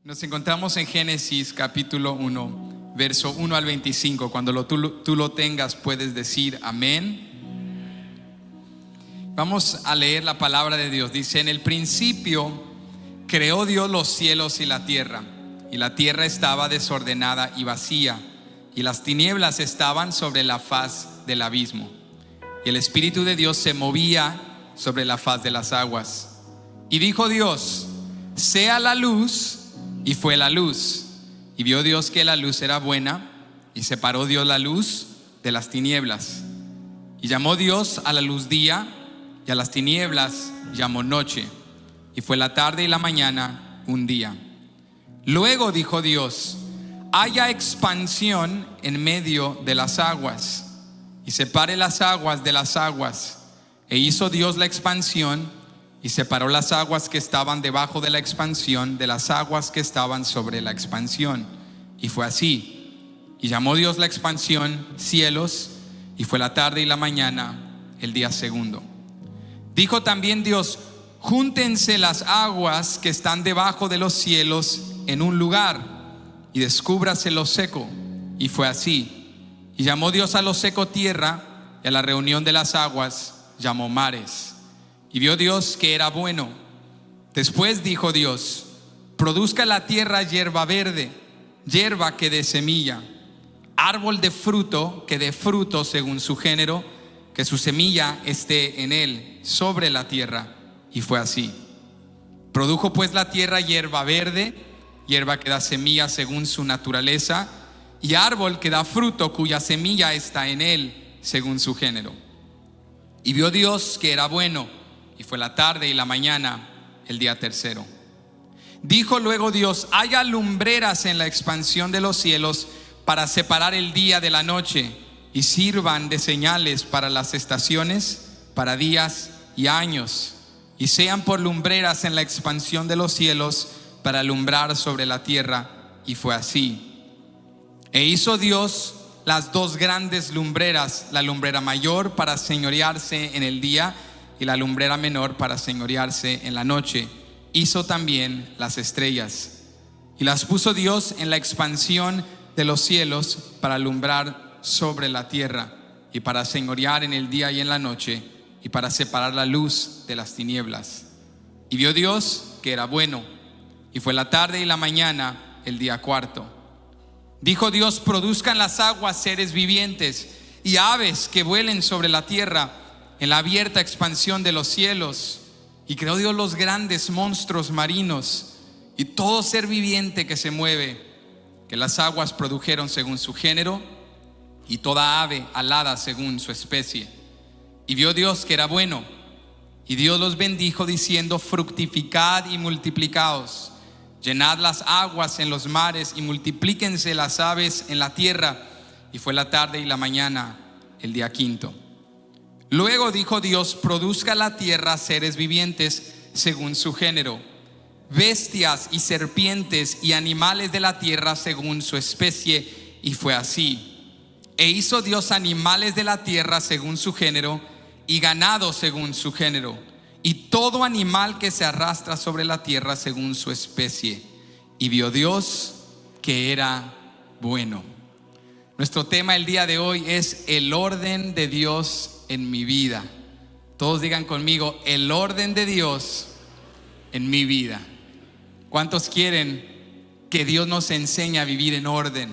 Nos encontramos en Génesis capítulo 1, verso 1 al 25. Cuando tú lo tengas, puedes decir amén. Vamos a leer la palabra de Dios. Dice: en el principio creó Dios los cielos y la tierra estaba desordenada y vacía, y las tinieblas estaban sobre la faz del abismo, y el Espíritu de Dios se movía sobre la faz de las aguas. Y dijo Dios: sea la luz. Y fue la luz. Y vio Dios que la luz era buena, y separó Dios la luz de las tinieblas. Y llamó Dios a la luz día, y a las tinieblas llamó noche. Y fue la tarde y la mañana un día. Luego dijo Dios: haya expansión en medio de las aguas, y separe las aguas de las aguas. E hizo Dios la expansión, y separó las aguas que estaban debajo de la expansión de las aguas que estaban sobre la expansión. Y fue así. Y llamó Dios la expansión cielos, y fue la tarde y la mañana el día segundo. Dijo también Dios: júntense las aguas que están debajo de los cielos en un lugar, y descúbrase lo seco. Y fue así. Y llamó Dios a lo seco tierra, y a la reunión de las aguas llamó mares. Y vio Dios que era bueno. Después dijo Dios: produzca la tierra hierba verde, hierba que dé semilla, árbol de fruto que dé fruto según su género, que su semilla esté en él sobre la tierra. Y fue así. Produjo pues la tierra hierba verde, hierba que da semilla según su naturaleza, y árbol que da fruto cuya semilla está en él según su género. Y vio Dios que era bueno. Y fue la tarde y la mañana el día tercero. Dijo luego Dios: haya lumbreras en la expansión de los cielos para separar el día de la noche, y sirvan de señales para las estaciones, para días y años, y sean por lumbreras en la expansión de los cielos para alumbrar sobre la tierra. Y fue así. E hizo Dios las dos grandes lumbreras, la lumbrera mayor para señorearse en el día, y la lumbrera menor para señorearse en la noche. Hizo también las estrellas, y las puso Dios en la expansión de los cielos para alumbrar sobre la tierra, y para señorear en el día y en la noche, y para separar la luz de las tinieblas. Y vio Dios que era bueno, y fue la tarde y la mañana el día cuarto. Dijo Dios: produzcan las aguas seres vivientes, y aves que vuelen sobre la tierra en la abierta expansión de los cielos. Y creó Dios los grandes monstruos marinos y todo ser viviente que se mueve, que las aguas produjeron según su género, y toda ave alada según su especie. Y vio Dios que era bueno. Y Dios los bendijo diciendo: fructificad y multiplicaos, llenad las aguas en los mares, y multiplíquense las aves en la tierra. Y fue la tarde y la mañana el día quinto. Luego dijo Dios: produzca la tierra seres vivientes según su género, bestias y serpientes y animales de la tierra según su especie. Y fue así. E hizo Dios animales de la tierra según su género, y ganado según su género, y todo animal que se arrastra sobre la tierra según su especie. Y vio Dios que era bueno. Nuestro tema el día de hoy es el orden de Dios en mi vida. Todos digan conmigo: el orden de Dios en mi vida. ¿Cuántos quieren que Dios nos enseñe a vivir en orden?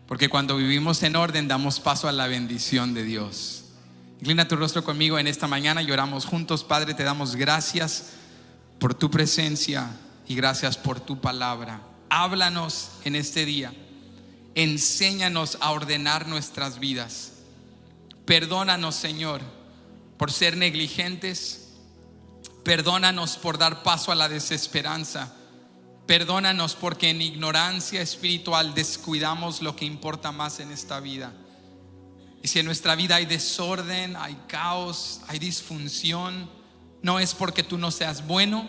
Porque cuando vivimos en orden damos paso a la bendición de Dios. Inclina tu rostro conmigo en esta mañana y oramos juntos. Padre, te damos gracias por tu presencia y gracias por tu palabra. Háblanos en este día. Enséñanos a ordenar nuestras vidas. Perdónanos, Señor, por ser negligentes. Perdónanos por dar paso a la desesperanza. Perdónanos porque en ignorancia espiritual descuidamos lo que importa más en esta vida. Y si en nuestra vida hay desorden, hay caos, hay disfunción, no es porque tú no seas bueno,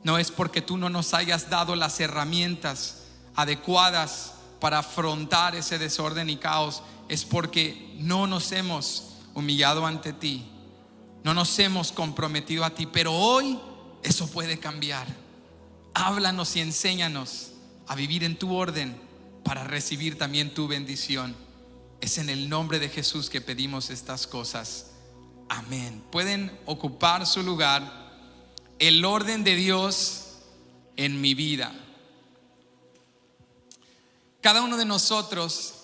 no es porque tú no nos hayas dado las herramientas adecuadas para afrontar ese desorden y caos. Es porque no nos hemos humillado ante ti, no nos hemos comprometido a ti. Pero hoy eso puede cambiar. háblanos y enséñanos a vivir en tu orden para recibir también tu bendición. Es en el nombre de Jesús que pedimos estas cosas. Amén. Pueden ocupar su lugar. El orden de Dios en mi vida. Cada uno de nosotros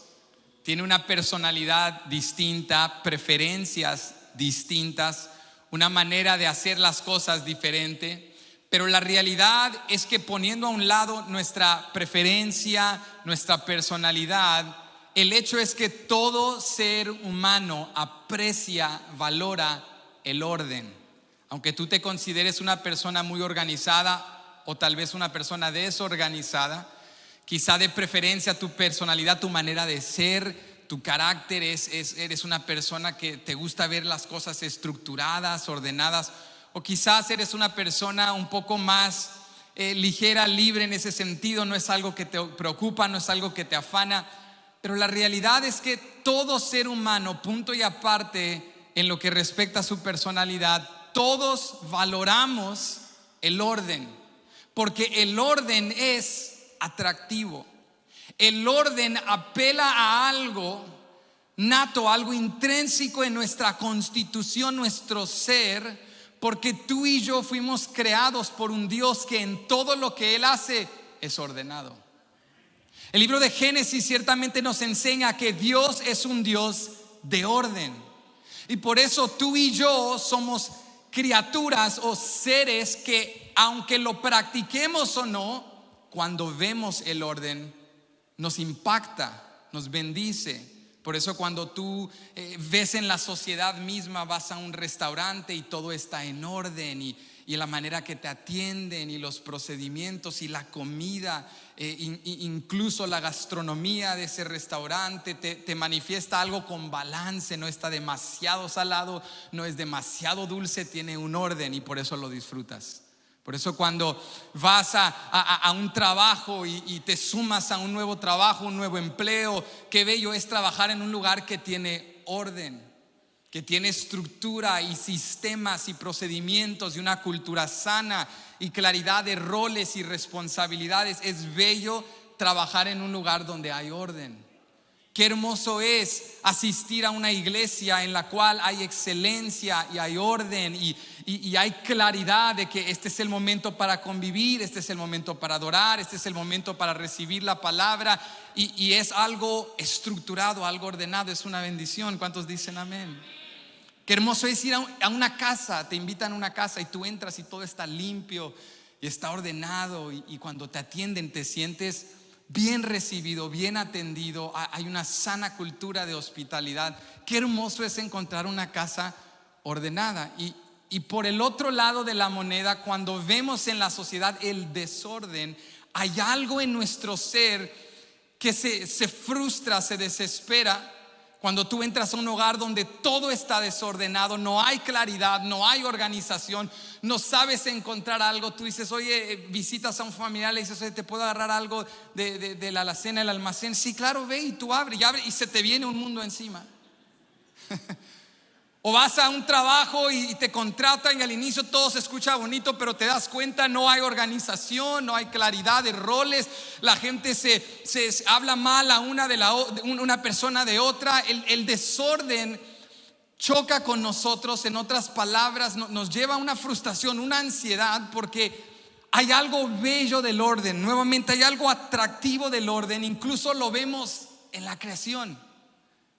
tiene una personalidad distinta, preferencias distintas, una manera de hacer las cosas diferente. Pero la realidad es que poniendo a un lado nuestra preferencia, nuestra personalidad, el hecho es que todo ser humano aprecia, valora el orden. Aunque tú te consideres una persona muy organizada o tal vez una persona desorganizada, quizá de preferencia tu personalidad, tu manera de ser, tu carácter, eres una persona que te gusta ver las cosas estructuradas, ordenadas, o quizás eres una persona un poco más ligera, libre en ese sentido. No es algo que te preocupa, no es algo que te afana, pero la realidad es que todo ser humano, punto y aparte en lo que respecta a su personalidad, todos valoramos el orden, porque el orden es atractivo. El orden apela a algo nato, algo intrínseco en nuestra constitución, nuestro ser, porque tú y yo fuimos creados por un Dios que en todo lo que Él hace es ordenado. El libro de Génesis ciertamente nos enseña que Dios es un Dios de orden, y por eso tú y yo somos criaturas o seres que, aunque lo practiquemos o no, cuando vemos el orden nos impacta, nos bendice. Por eso cuando tú ves en la sociedad misma, vas a un restaurante y todo está en orden, y la manera que te atienden y los procedimientos y la comida, incluso la gastronomía de ese restaurante te manifiesta algo con balance. No está demasiado salado, no es demasiado dulce, tiene un orden, y por eso lo disfrutas. Por eso cuando vas a un trabajo y te sumas a un nuevo trabajo, un nuevo empleo, qué bello es trabajar en un lugar que tiene orden, que tiene estructura y sistemas y procedimientos y una cultura sana y claridad de roles y responsabilidades. Es bello trabajar en un lugar donde hay orden. Qué hermoso es asistir a una iglesia en la cual hay excelencia y hay orden y hay claridad de que este es el momento para convivir, este es el momento para adorar, este es el momento para recibir la palabra, y es algo estructurado, algo ordenado. Es una bendición. ¿Cuántos dicen amén? Qué hermoso es ir a una casa. Te invitan a una casa y tú entras y todo está limpio y está ordenado, y cuando te atienden te sientes bien recibido, bien atendido. Hay una sana cultura de hospitalidad. Qué hermoso es encontrar una casa ordenada. Y por el otro lado de la moneda, cuando vemos en la sociedad el desorden, hay algo en nuestro ser que se frustra, se desespera. Cuando tú entras a un hogar donde todo está desordenado, no hay claridad, no hay organización, no sabes encontrar algo. Tú dices, oye, visitas a un familiar, le dices, oye, ¿te puedo agarrar algo de la alacena, el almacén? Sí, claro, ve, y tú abres y se te viene un mundo encima. O vas a un trabajo y te contratan y al inicio todo se escucha bonito, pero te das cuenta, no hay organización, no hay claridad de roles. La gente se habla mal a una persona de otra. El desorden choca con nosotros. En otras palabras, nos lleva a una frustración, una ansiedad, porque hay algo bello del orden. Nuevamente hay algo atractivo del orden. Incluso lo vemos en la creación.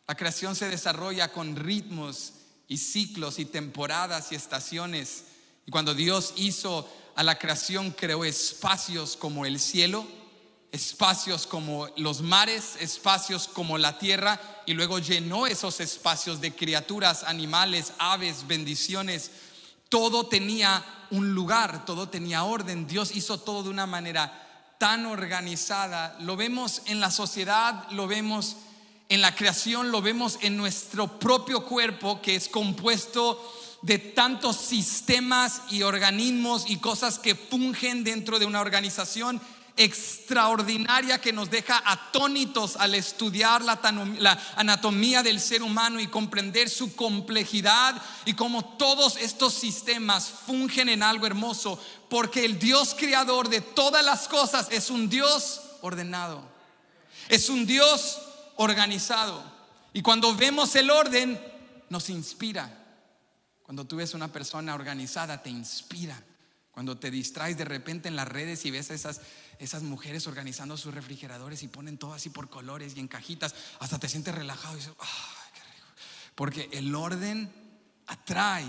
La creación se desarrolla con ritmos y ciclos y temporadas y estaciones. Y cuando Dios hizo a la creación, creó espacios como el cielo, espacios como los mares, espacios como la tierra, y luego llenó esos espacios de criaturas, animales, aves, bendiciones. Todo tenía un lugar, todo tenía orden. Dios hizo todo de una manera tan organizada. Lo vemos en la sociedad, lo vemos en la creación, lo vemos en nuestro propio cuerpo, que es compuesto de tantos sistemas y organismos y cosas que fungen dentro de una organización extraordinaria que nos deja atónitos al estudiar la anatomía del ser humano y comprender su complejidad y cómo todos estos sistemas fungen en algo hermoso, porque el Dios creador de todas las cosas es un Dios ordenado, es un Dios organizado. Y cuando vemos el orden, nos inspira. Cuando tú ves una persona organizada, te inspira. Cuando te distraes de repente en las redes y ves a esas mujeres organizando sus refrigeradores y ponen todo así por colores y en cajitas, hasta te sientes relajado y dices, ¡ay, qué rico! Porque el orden atrae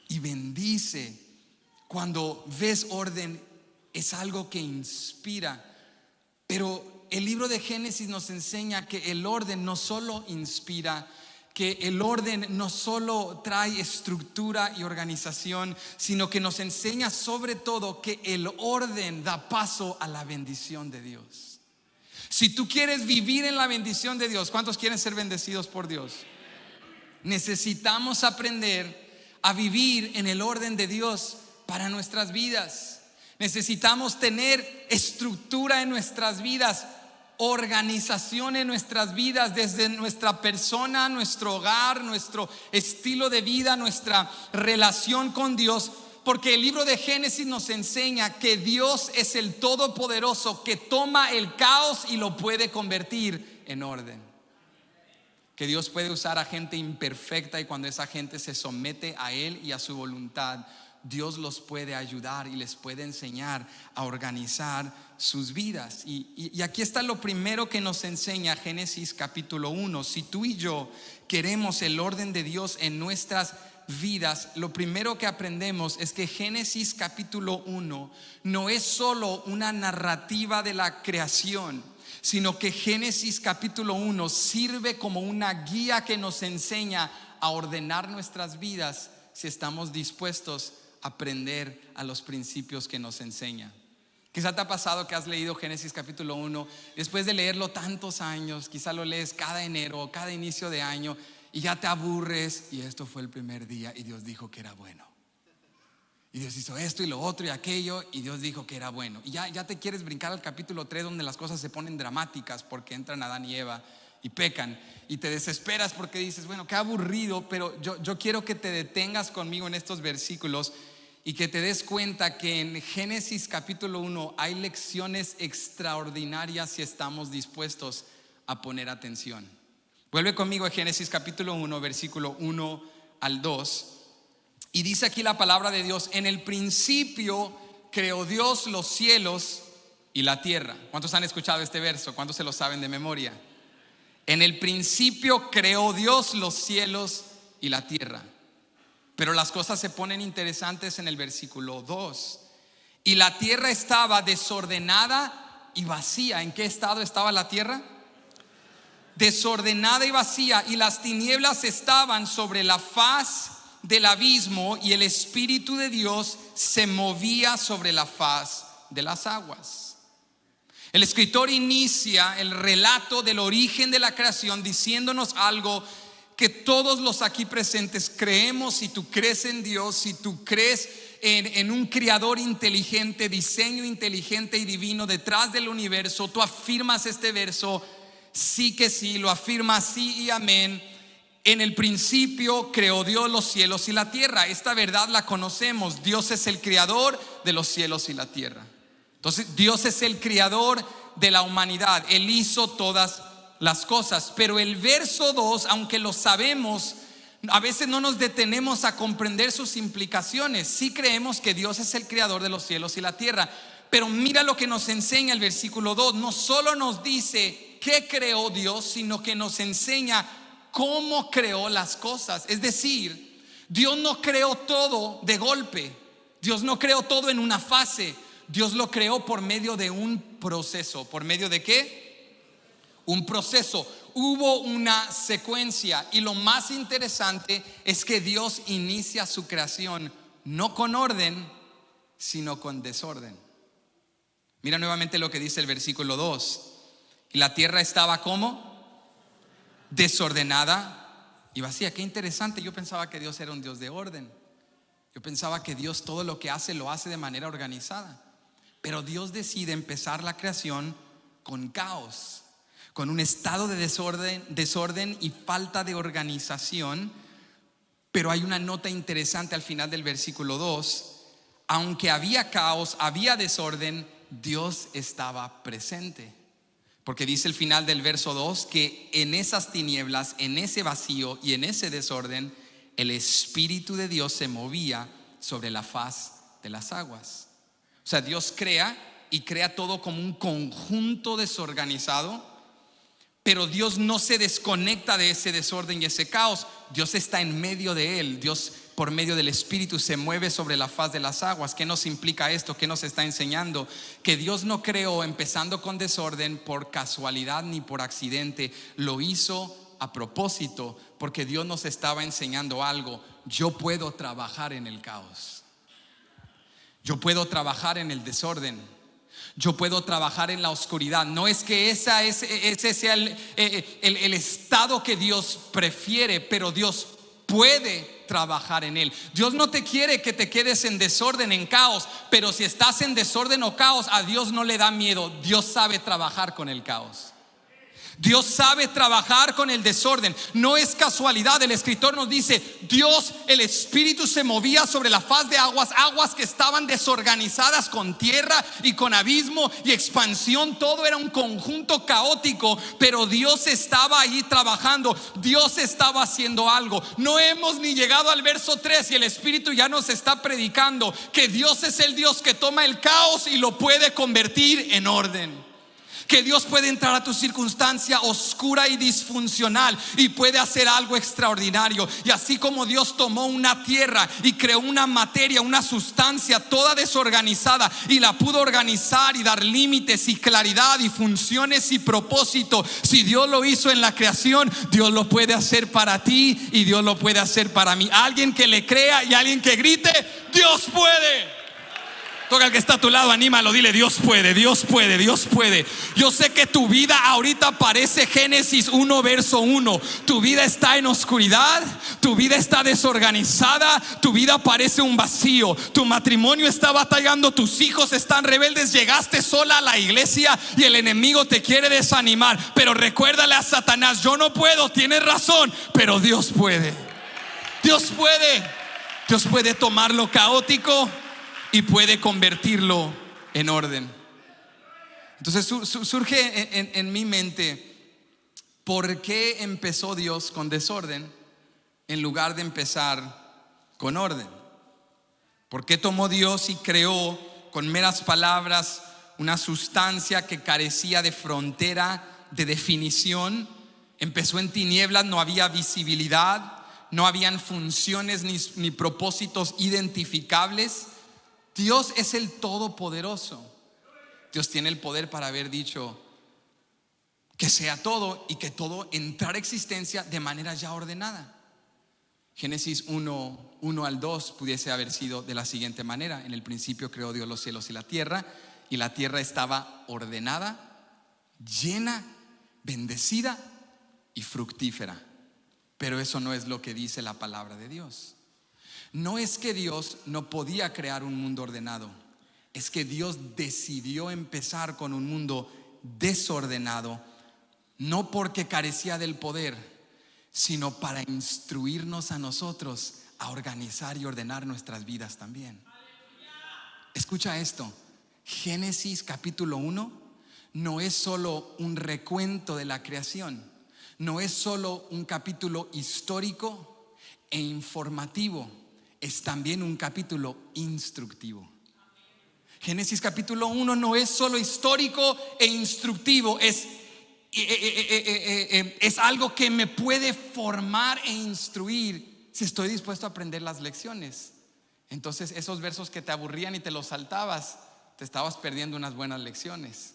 y bendice. Cuando ves orden, es algo que inspira. Pero el libro de Génesis nos enseña que el orden no solo inspira, que el orden no solo trae estructura y organización, sino que nos enseña sobre todo que el orden da paso a la bendición de Dios. Si tú quieres vivir en la bendición de Dios, ¿cuántos quieren ser bendecidos por Dios? Necesitamos aprender a vivir en el orden de Dios para nuestras vidas. Necesitamos tener estructura en nuestras vidas, organización en nuestras vidas, desde nuestra persona, nuestro hogar, nuestro estilo de vida, nuestra relación con Dios, porque el libro de Génesis nos enseña que Dios es el Todopoderoso que toma el caos y lo puede convertir en orden. Que Dios puede usar a gente imperfecta y cuando esa gente se somete a Él y a su voluntad, Dios los puede ayudar y les puede enseñar a organizar sus vidas. Y aquí está lo primero que nos enseña Génesis capítulo 1. Si tú y yo queremos el orden de Dios en nuestras vidas, lo primero que aprendemos es que Génesis capítulo 1 no es solo una narrativa de la creación, sino que Génesis capítulo 1 sirve como una guía que nos enseña a ordenar nuestras vidas si estamos dispuestos a aprender a los principios que nos enseña. Quizá te ha pasado que has leído Génesis capítulo 1, después de leerlo tantos años, quizá lo lees cada enero o cada inicio de año y ya te aburres, y esto fue el primer día y Dios dijo que era bueno. Y Dios hizo esto y lo otro y aquello y Dios dijo que era bueno. Y ya te quieres brincar al capítulo 3 donde las cosas se ponen dramáticas porque entran Adán y Eva y pecan y te desesperas porque dices, bueno, qué aburrido. Pero yo quiero que te detengas conmigo en estos versículos y que te des cuenta que en Génesis capítulo 1 hay lecciones extraordinarias si estamos dispuestos a poner atención. Vuelve conmigo a Génesis capítulo 1, versículo 1 al 2. Y dice aquí la palabra de Dios: en el principio creó Dios los cielos y la tierra. ¿Cuántos han escuchado este verso? ¿Cuántos se lo saben de memoria? En el principio creó Dios los cielos y la tierra. Pero las cosas se ponen interesantes en el versículo 2. Y la tierra estaba desordenada y vacía. ¿En qué estado estaba la tierra? Desordenada y vacía, y las tinieblas estaban sobre la faz del abismo, y el Espíritu de Dios se movía sobre la faz de las aguas. El escritor inicia el relato del origen de la creación diciéndonos algo que todos los aquí presentes creemos. Si tú crees en Dios, si tú crees en un creador inteligente, diseño inteligente y divino detrás del universo, tú afirmas este verso, sí que sí, lo afirmas sí y amén. En el principio creó Dios los cielos y la tierra. Esta verdad la conocemos. Dios es el creador de los cielos y la tierra. Entonces Dios es el creador de la humanidad. Él hizo todas las cosas. Pero el verso 2, aunque lo sabemos, a veces no nos detenemos a comprender sus implicaciones. Sí creemos que Dios es el creador de los cielos y la tierra, pero mira lo que nos enseña el versículo 2. No solo nos dice qué creó Dios, sino que nos enseña cómo creó las cosas. Es decir, Dios no creó todo de golpe. Dios no creó todo en una fase. Dios lo creó por medio de un proceso. ¿Por medio de qué? Un proceso. Hubo una secuencia, y lo más interesante es que Dios inicia su creación no con orden, sino con desorden. Mira nuevamente lo que dice el versículo 2. Y la tierra estaba ¿cómo? Desordenada y y vacía. Qué interesante, yo pensaba que Dios era un Dios de orden. Yo pensaba que Dios todo lo que hace lo hace de manera organizada. Pero Dios decide empezar la creación con caos, con un estado de desorden y falta de organización. Pero hay una nota interesante al final del versículo 2. Aunque había caos, había desorden, Dios estaba presente. Porque dice el final del verso 2 que en esas tinieblas, en ese vacío y en ese desorden, el Espíritu de Dios se movía sobre la faz de las aguas. O sea, Dios crea y crea todo como un conjunto desorganizado, pero Dios no se desconecta de ese desorden y ese caos. Dios está en medio de él. Dios, por medio del Espíritu, se mueve sobre la faz de las aguas. ¿Qué nos implica esto? ¿Qué nos está enseñando? Que Dios no creó empezando con desorden por casualidad ni por accidente. Lo hizo a propósito, porque Dios nos estaba enseñando algo. Yo puedo trabajar en el caos. Yo puedo trabajar en el desorden. Yo puedo trabajar en la oscuridad. No es que ese sea el estado que Dios prefiere, pero Dios puede trabajar en él. Dios no te quiere que te quedes en desorden, en caos, pero si estás en desorden o caos, a Dios no le da miedo. Dios sabe trabajar con el caos. Dios sabe trabajar con el desorden. No es casualidad. El escritor nos dice: Dios, el Espíritu se movía sobre la faz de aguas, aguas que estaban desorganizadas, con tierra y con abismo y expansión. Todo era un conjunto caótico, pero Dios estaba ahí trabajando. Dios estaba haciendo algo. No hemos ni llegado al verso 3 y el Espíritu ya nos está predicando que Dios es el Dios que toma el caos y lo puede convertir en orden. Que Dios puede entrar a tu circunstancia oscura y disfuncional y puede hacer algo extraordinario. Y así como Dios tomó una tierra y creó una materia, una sustancia toda desorganizada, y la pudo organizar y dar límites y claridad y funciones y propósito. Si Dios lo hizo en la creación, Dios lo puede hacer para ti y Dios lo puede hacer para mí. Alguien que le crea y alguien que grite: Dios puede. Toca al que está a tu lado, anímalo, dile: Dios puede, Dios puede, Dios puede. Yo sé que tu vida ahorita parece Génesis 1 verso 1. Tu vida está en oscuridad, tu vida está desorganizada, tu vida parece un vacío. Tu matrimonio está batallando, tus hijos están rebeldes, llegaste sola a la iglesia y el enemigo te quiere desanimar. Pero recuérdale a Satanás: yo no puedo, tienes razón, pero Dios puede. Dios puede. Dios puede tomar lo caótico y puede convertirlo en orden. Entonces surge en mi mente: ¿por qué empezó Dios con desorden en lugar de empezar con orden? ¿Por qué tomó Dios y creó con meras palabras una sustancia que carecía de frontera, de definición? Empezó en tinieblas, no había visibilidad, no habían funciones ni propósitos identificables. Dios es el Todopoderoso. Dios tiene el poder para haber dicho que sea todo y que todo entrara a existencia de manera ya ordenada. Génesis 1 al 2 pudiese haber sido de la siguiente manera: en el principio creó Dios los cielos y la tierra estaba ordenada, llena, bendecida y fructífera. Pero eso no es lo que dice la palabra de Dios. No es que Dios no podía crear un mundo ordenado, es que Dios decidió empezar con un mundo desordenado, no porque carecía del poder, sino para instruirnos a nosotros a organizar y ordenar nuestras vidas también. Escucha esto: Génesis capítulo 1 no es solo un recuento de la creación, no es solo un capítulo histórico e informativo, es también un capítulo instructivo. Génesis capítulo 1 no es solo histórico e instructivo, es algo que me puede formar e instruir si estoy dispuesto a aprender las lecciones. Entonces esos versos que te aburrían y te los saltabas, te estabas perdiendo unas buenas lecciones.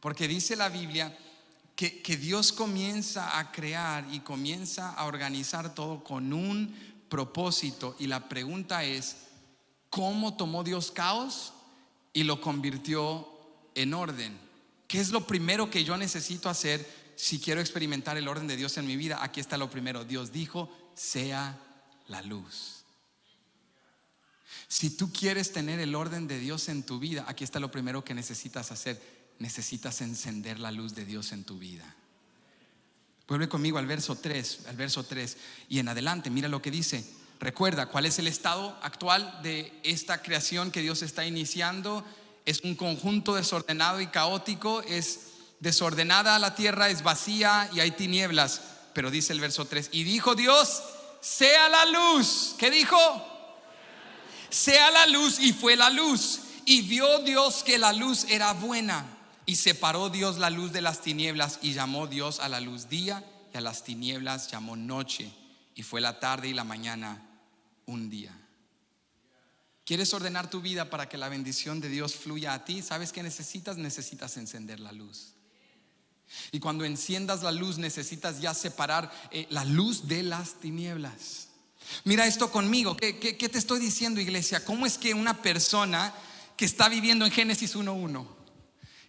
Porque dice la Biblia que Dios comienza a crear y comienza a organizar todo con un propósito. Y la pregunta es: ¿cómo tomó Dios caos y lo convirtió en orden? ¿Qué es lo primero que yo necesito hacer si quiero experimentar el orden de Dios en mi vida, aquí está lo primero. Dios dijo, sea la luz. Si tú quieres tener el orden de Dios en tu vida, aquí está lo primero que necesitas hacer. Necesitas encender la luz de Dios en tu vida. Vuelve conmigo al verso 3 y en adelante, mira lo que dice. Recuerda, ¿cuál es el estado actual de esta creación que Dios está iniciando? Es un conjunto desordenado y caótico. Es desordenada la tierra, es vacía y hay tinieblas. Pero dice el verso 3, y dijo Dios, sea la luz. ¿Qué dijo? Sea la luz, y fue la luz. Y vio Dios que la luz era buena. Y separó Dios la luz de las tinieblas, y llamó Dios a la luz día, y a las tinieblas llamó noche. Y fue la tarde y la mañana un día. ¿Quieres ordenar tu vida para que la bendición de Dios fluya a ti? ¿Sabes qué necesitas? Necesitas encender la luz. Y cuando enciendas la luz, necesitas ya separar la luz de las tinieblas. Mira esto conmigo. ¿Qué te estoy diciendo, iglesia? ¿Cómo es que una persona que está viviendo en Génesis 1:1,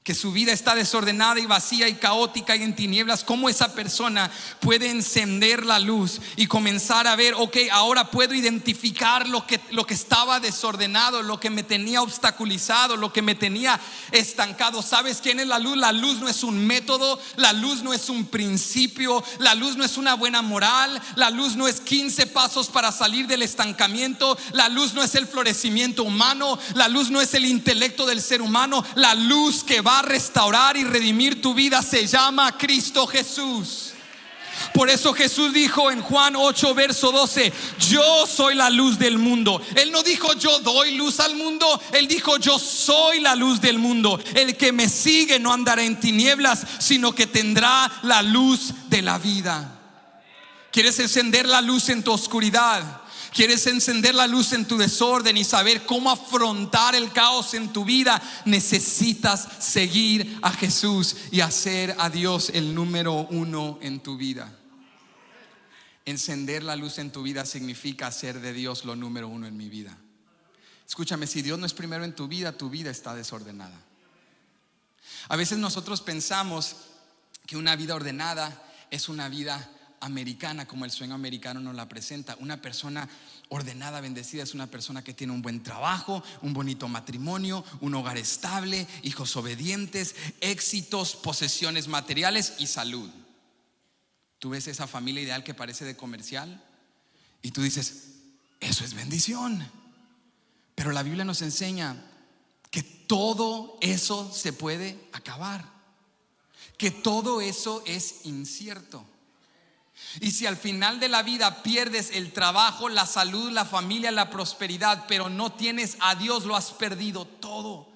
que su vida está desordenada y vacía y caótica y en tinieblas, cómo esa persona puede encender la luz y comenzar a ver, ok, ahora puedo identificar lo que estaba desordenado, lo que me tenía obstaculizado, lo que me tenía estancado? ¿Sabes quién es la luz? La luz no es un método, la luz no es un principio, la luz no es una buena moral, la luz no es 15 pasos para salir del estancamiento, la luz no es el florecimiento humano, la luz no es el intelecto del ser humano. La luz que va a restaurar y redimir tu vida se llama Cristo Jesús. Por eso Jesús dijo en Juan 8 verso 12, yo soy la luz del mundo. Él no dijo yo doy luz al mundo, Él dijo yo soy la luz del mundo. El que me sigue no andará en tinieblas, sino que tendrá la luz de la vida. ¿Quieres encender la luz en tu oscuridad? ¿Quieres encender la luz en tu desorden y saber cómo afrontar el caos en tu vida? Necesitas seguir a Jesús y hacer a Dios el número uno en tu vida. Encender la luz en tu vida significa hacer de Dios lo número uno en mi vida. Escúchame, si Dios no es primero en tu vida está desordenada. A veces nosotros pensamos que una vida ordenada es una vida americana, como el sueño americano nos la presenta. Una persona ordenada, bendecida, es una persona que tiene un buen trabajo, un bonito matrimonio, un hogar estable, hijos obedientes, éxitos, posesiones materiales y salud. Tú ves esa familia ideal que parece de comercial y tú dices, eso es bendición. Pero la Biblia nos enseña que todo eso se puede acabar, que todo eso es incierto. Y si al final de la vida pierdes el trabajo, la salud, la familia, la prosperidad, pero no tienes a Dios, lo has perdido todo.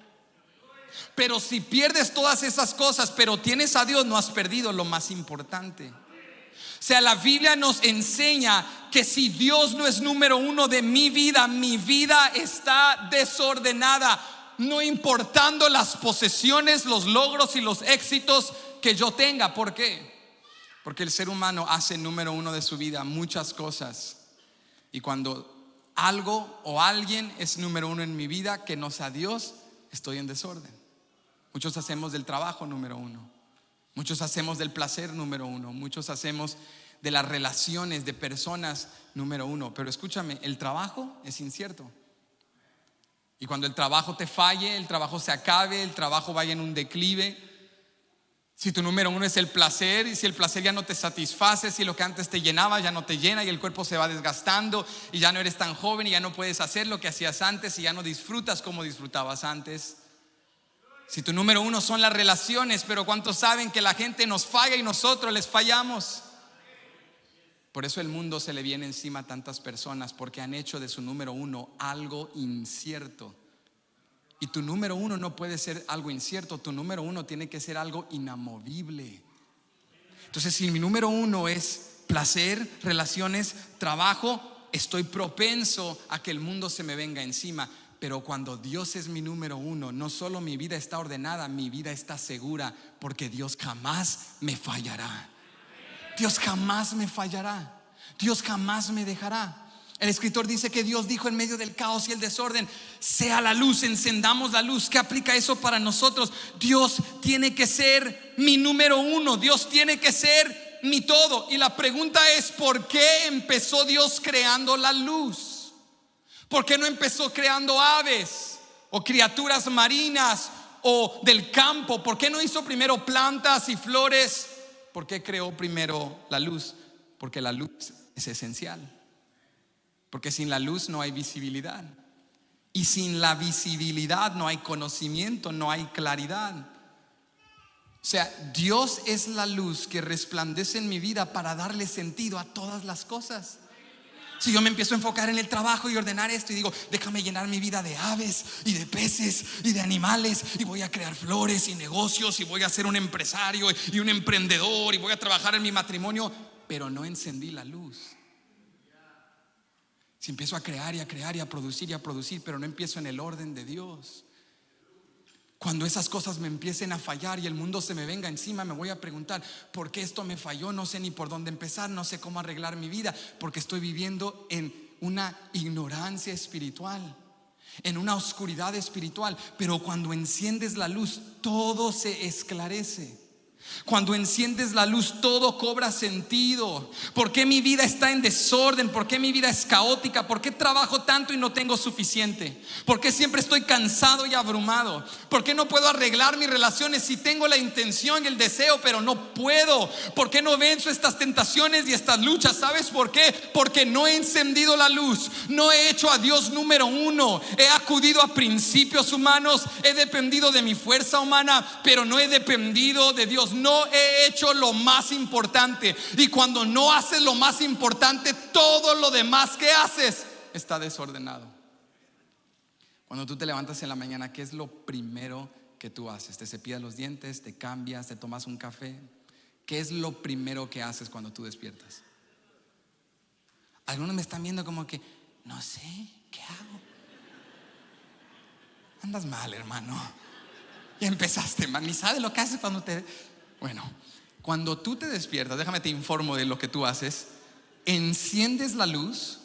Pero si pierdes todas esas cosas, pero tienes a Dios, no has perdido lo más importante. O sea, la Biblia nos enseña que si Dios no es número uno de mi vida está desordenada. No importando las posesiones, los logros y los éxitos que yo tenga. ¿Por qué? Porque el ser humano hace número uno de su vida muchas cosas. Y cuando algo o alguien es número uno en mi vida que no sea Dios, estoy en desorden. Muchos hacemos del trabajo número uno. Muchos hacemos del placer número uno. Muchos hacemos de las relaciones de personas número uno. Pero escúchame, el trabajo es incierto. Y cuando el trabajo te falle, el trabajo se acabe, el trabajo vaya en un declive, si tu número uno es el placer, y si el placer ya no te satisface, si lo que antes te llenaba ya no te llena y el cuerpo se va desgastando y ya no eres tan joven y ya no puedes hacer lo que hacías antes y ya no disfrutas como disfrutabas antes. Si tu número uno son las relaciones, pero ¿cuántos saben que la gente nos falla y nosotros les fallamos? Por eso el mundo se le viene encima a tantas personas, porque han hecho de su número uno algo incierto. Y tu número uno no puede ser algo incierto, tu número uno tiene que ser algo inamovible. Entonces, si mi número uno es placer, relaciones, trabajo, estoy propenso a que el mundo se me venga encima. Pero cuando Dios es mi número uno, no solo mi vida está ordenada, mi vida está segura, porque Dios jamás me fallará. Dios jamás me fallará. Dios jamás me dejará. El escritor dice que Dios dijo en medio del caos y el desorden: sea la luz, encendamos la luz. ¿Qué aplica eso para nosotros? Dios tiene que ser mi número uno. Dios tiene que ser mi todo. Y la pregunta es: ¿por qué empezó Dios creando la luz? ¿Por qué no empezó creando aves o criaturas marinas o del campo? ¿Por qué no hizo primero plantas y flores? ¿Por qué creó primero la luz? Porque la luz es esencial. Porque sin la luz no hay visibilidad. Y sin la visibilidad no hay conocimiento, no hay claridad. O sea, Dios es la luz que resplandece en mi vida para darle sentido a todas las cosas. Si yo me empiezo a enfocar en el trabajo y ordenar esto y digo: déjame llenar mi vida de aves y de peces y de animales, y voy a crear flores y negocios, y voy a ser un empresario y un emprendedor, y voy a trabajar en mi matrimonio, pero no encendí la luz. Si empiezo a crear y a crear y a producir, pero no empiezo en el orden de Dios, cuando esas cosas me empiecen a fallar y el mundo se me venga encima, me voy a preguntar: ¿por qué esto me falló? No sé ni por dónde empezar, no sé cómo arreglar mi vida, porque estoy viviendo en una ignorancia espiritual, en una oscuridad espiritual. Pero cuando enciendes la luz, todo se esclarece. Cuando enciendes la luz, todo cobra sentido. ¿Por qué mi vida está en desorden? ¿Por qué mi vida es caótica? ¿Por qué trabajo tanto y no tengo suficiente? ¿Por qué siempre estoy cansado y abrumado? ¿Por qué no puedo arreglar mis relaciones si tengo la intención y el deseo, pero no puedo? ¿Por qué no venzo estas tentaciones y estas luchas? ¿Sabes por qué? Porque no he encendido la luz. No he hecho a Dios número uno. He acudido a principios humanos. He dependido de mi fuerza humana, pero no he dependido de Dios. No he hecho lo más importante. Y cuando no haces lo más importante, todo lo demás que haces está desordenado. Cuando tú te levantas en la mañana, ¿qué es lo primero que tú haces? ¿Te cepillas los dientes? ¿Te cambias? ¿Te tomas un café? ¿Qué es lo primero que haces cuando tú despiertas? Algunos me están viendo como que: no sé, ¿qué hago? Andas mal, hermano. Ya empezaste, man. Ni sabes lo que haces cuando te... Bueno, cuando tú te despiertas, déjame te informo de lo que tú haces. Enciendes la luz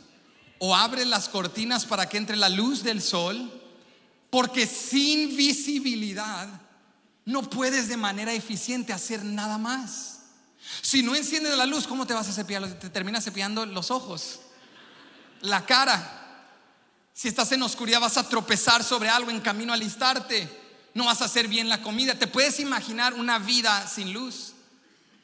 o abres las cortinas para que entre la luz del sol, porque sin visibilidad no puedes de manera eficiente hacer nada más. Si no enciendes la luz, ¿cómo te vas a cepillar? Te terminas cepillando los ojos, la cara. Si estás en oscuridad, vas a tropezar sobre algo en camino a alistarte. No vas a hacer bien la comida. ¿Te puedes imaginar una vida sin luz?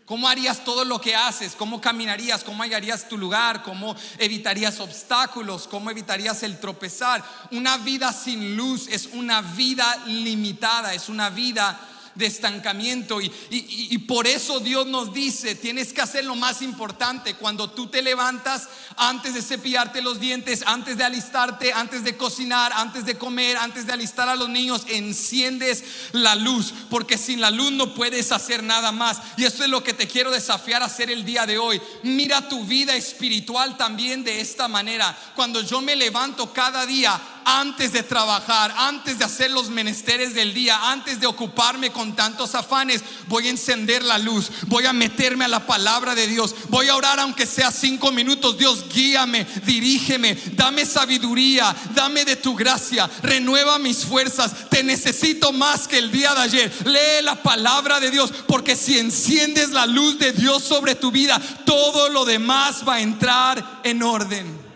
¿Cómo harías todo lo que haces? ¿Cómo caminarías? ¿Cómo hallarías tu lugar? ¿Cómo evitarías obstáculos? ¿Cómo evitarías el tropezar? Una vida sin luz es una vida limitada, es una vida de estancamiento. Y por eso Dios nos dice: tienes que hacer lo más importante. Cuando tú te levantas, antes de cepillarte los dientes, antes de alistarte, antes de cocinar, antes de comer, antes de alistar a los niños, enciendes la luz, porque sin la luz no puedes hacer nada más. Y esto es lo que te quiero desafiar a hacer el día de hoy. Mira tu vida espiritual también de esta manera. Cuando yo me levanto cada día, antes de trabajar, antes de hacer los menesteres del día, antes de ocuparme con tantos afanes, voy a encender la luz, voy a meterme a la palabra de Dios, voy a orar aunque sea 5 minutos. Dios, guíame, dirígeme, dame sabiduría, dame de tu gracia, renueva mis fuerzas. Te necesito más que el día de ayer. Lee la palabra de Dios, porque si enciendes la luz de Dios sobre tu vida, todo lo demás va a entrar en orden.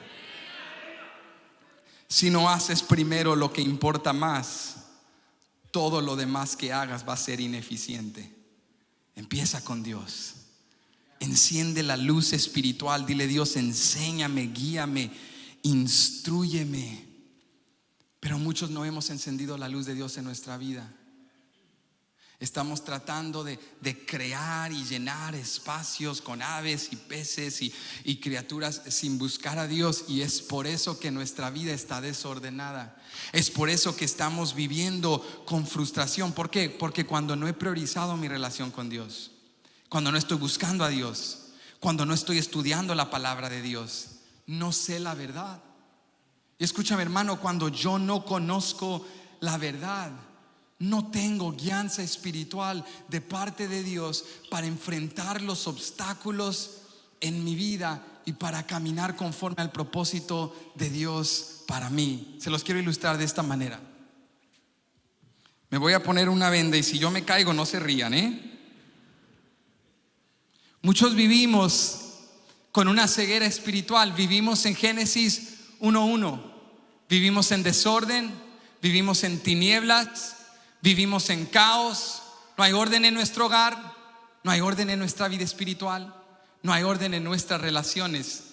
Si no haces primero lo que importa más, todo lo demás que hagas va a ser ineficiente. Empieza con Dios. Enciende la luz espiritual. Dile: Dios, enséñame, guíame, instrúyeme. Pero muchos no hemos encendido la luz de Dios en nuestra vida. Estamos tratando de crear y llenar espacios con aves y peces y criaturas sin buscar a Dios. Y es por eso que nuestra vida está desordenada. Es por eso que estamos viviendo con frustración. ¿Por qué? Porque cuando no he priorizado mi relación con Dios, cuando no estoy buscando a Dios, cuando no estoy estudiando la palabra de Dios, no sé la verdad. Y escúchame, hermano, cuando yo no conozco la verdad, no tengo guianza espiritual de parte de Dios para enfrentar los obstáculos en mi vida y para caminar conforme al propósito de Dios para mí. Se los quiero ilustrar de esta manera. Me voy a poner una venda y si yo me caigo, no se rían, Muchos vivimos con una ceguera espiritual. Vivimos en Génesis 1:1. Vivimos en desorden, vivimos en tinieblas, vivimos en caos. No hay orden en nuestro hogar, no hay orden en nuestra vida espiritual, no hay orden en nuestras relaciones.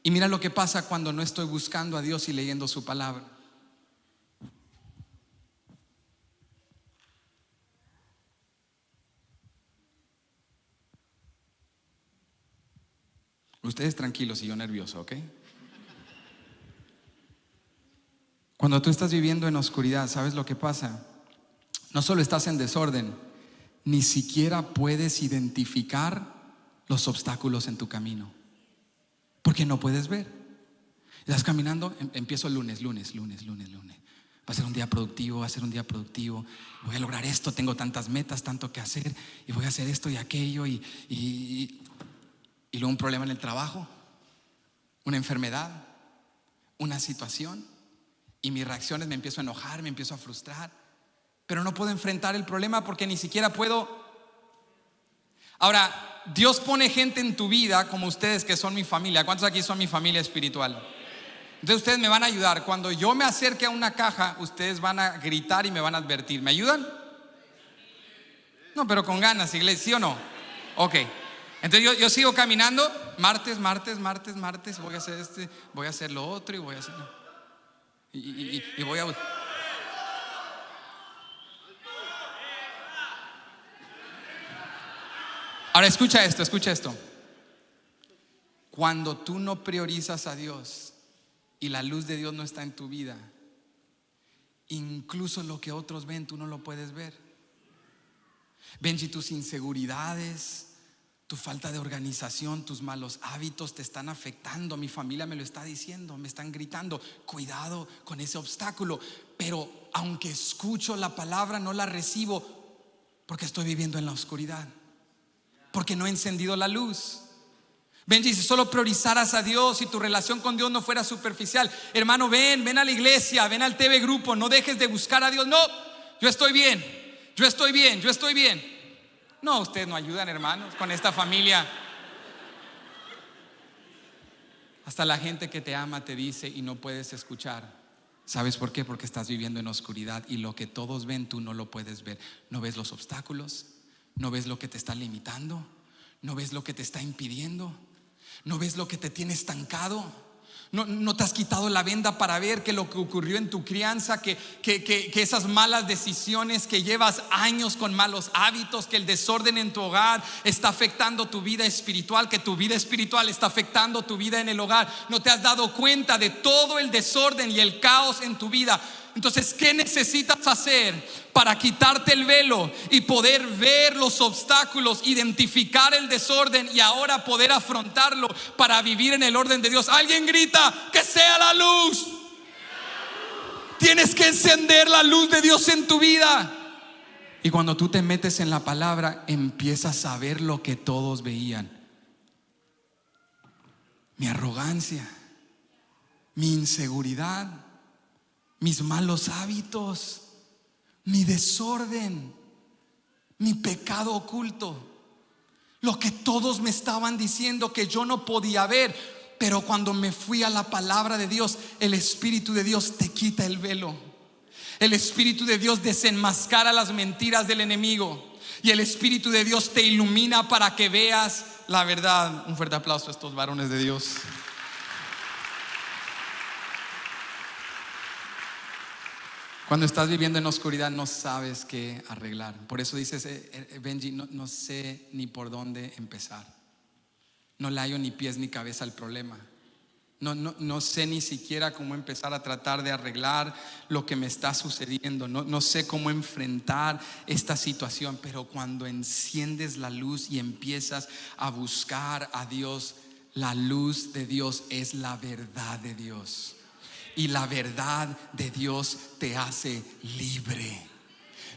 Y mira lo que pasa cuando no estoy buscando a Dios y leyendo su palabra. Ustedes tranquilos y yo nervioso, ¿ok? Cuando tú estás viviendo en oscuridad, ¿sabes lo que pasa? No solo estás en desorden, ni siquiera puedes identificar los obstáculos en tu camino, porque no puedes ver. Estás caminando, empiezo el lunes. Va a ser un día productivo, voy a lograr esto, tengo tantas metas, tanto que hacer, y voy a hacer esto y aquello, y luego un problema en el trabajo, una enfermedad, una situación, y mis reacciones, me empiezo a enojar, me empiezo a frustrar, pero no puedo enfrentar el problema porque ni siquiera puedo. Ahora, Dios pone gente en tu vida como ustedes que son mi familia. ¿Cuántos aquí son mi familia espiritual? Entonces ustedes me van a ayudar. Cuando yo me acerque a una caja, ustedes van a gritar y me van a advertir. ¿Me ayudan? No, pero con ganas, iglesia, ¿sí o no? Ok. Entonces yo sigo caminando. Martes, voy a hacer voy a hacer lo otro y voy a hacer y voy a. Ahora escucha esto. Cuando tú no priorizas a Dios y la luz de Dios no está en tu vida, incluso lo que otros ven, tú no lo puedes ver. Benji, tus inseguridades, tu falta de organización, tus malos hábitos te están afectando. Mi familia me lo está diciendo, me están gritando, cuidado con ese obstáculo. Pero aunque escucho la palabra, no la recibo porque estoy viviendo en la oscuridad, porque no he encendido la luz. Benji, si solo priorizaras a Dios y tu relación con Dios no fuera superficial, hermano, ven a la iglesia, ven al TV Grupo, no dejes de buscar a Dios. No, yo estoy bien. No, ustedes no ayudan, hermanos, con esta familia. Hasta la gente que te ama te dice y no puedes escuchar. ¿Sabes por qué? Porque estás viviendo en oscuridad y lo que todos ven, tú no lo puedes ver. No ves los obstáculos, no ves lo que te está limitando, no ves lo que te está impidiendo, no ves lo que te tiene estancado. No te has quitado la venda para ver que lo que ocurrió en tu crianza, que esas malas decisiones, que llevas años con malos hábitos, que el desorden en tu hogar está afectando tu vida espiritual, que tu vida espiritual está afectando tu vida en el hogar. No te has dado cuenta de todo el desorden y el caos en tu vida. Entonces, ¿qué necesitas hacer para quitarte el velo y poder ver los obstáculos, identificar el desorden y ahora poder afrontarlo para vivir en el orden de Dios? Alguien grita, que sea la luz. Tienes que encender la luz de Dios en tu vida. Y cuando tú te metes en la palabra, empiezas a ver lo que todos veían: mi arrogancia, mi inseguridad, mis malos hábitos, mi desorden, mi pecado oculto, lo que todos me estaban diciendo que yo no podía ver. Pero cuando me fui a la palabra de Dios, el Espíritu de Dios te quita el velo. El Espíritu de Dios desenmascara las mentiras del enemigo y el Espíritu de Dios te ilumina para que veas la verdad. Un fuerte aplauso a estos varones de Dios. Cuando estás viviendo en oscuridad no sabes qué arreglar. Por eso dices, Benji, no sé ni por dónde empezar. No le hallo ni pies ni cabeza al problema. No sé ni siquiera cómo empezar a tratar de arreglar lo que me está sucediendo. No sé cómo enfrentar esta situación. Pero cuando enciendes la luz y empiezas a buscar a Dios, la luz de Dios es la verdad de Dios. Y la verdad de Dios te hace libre.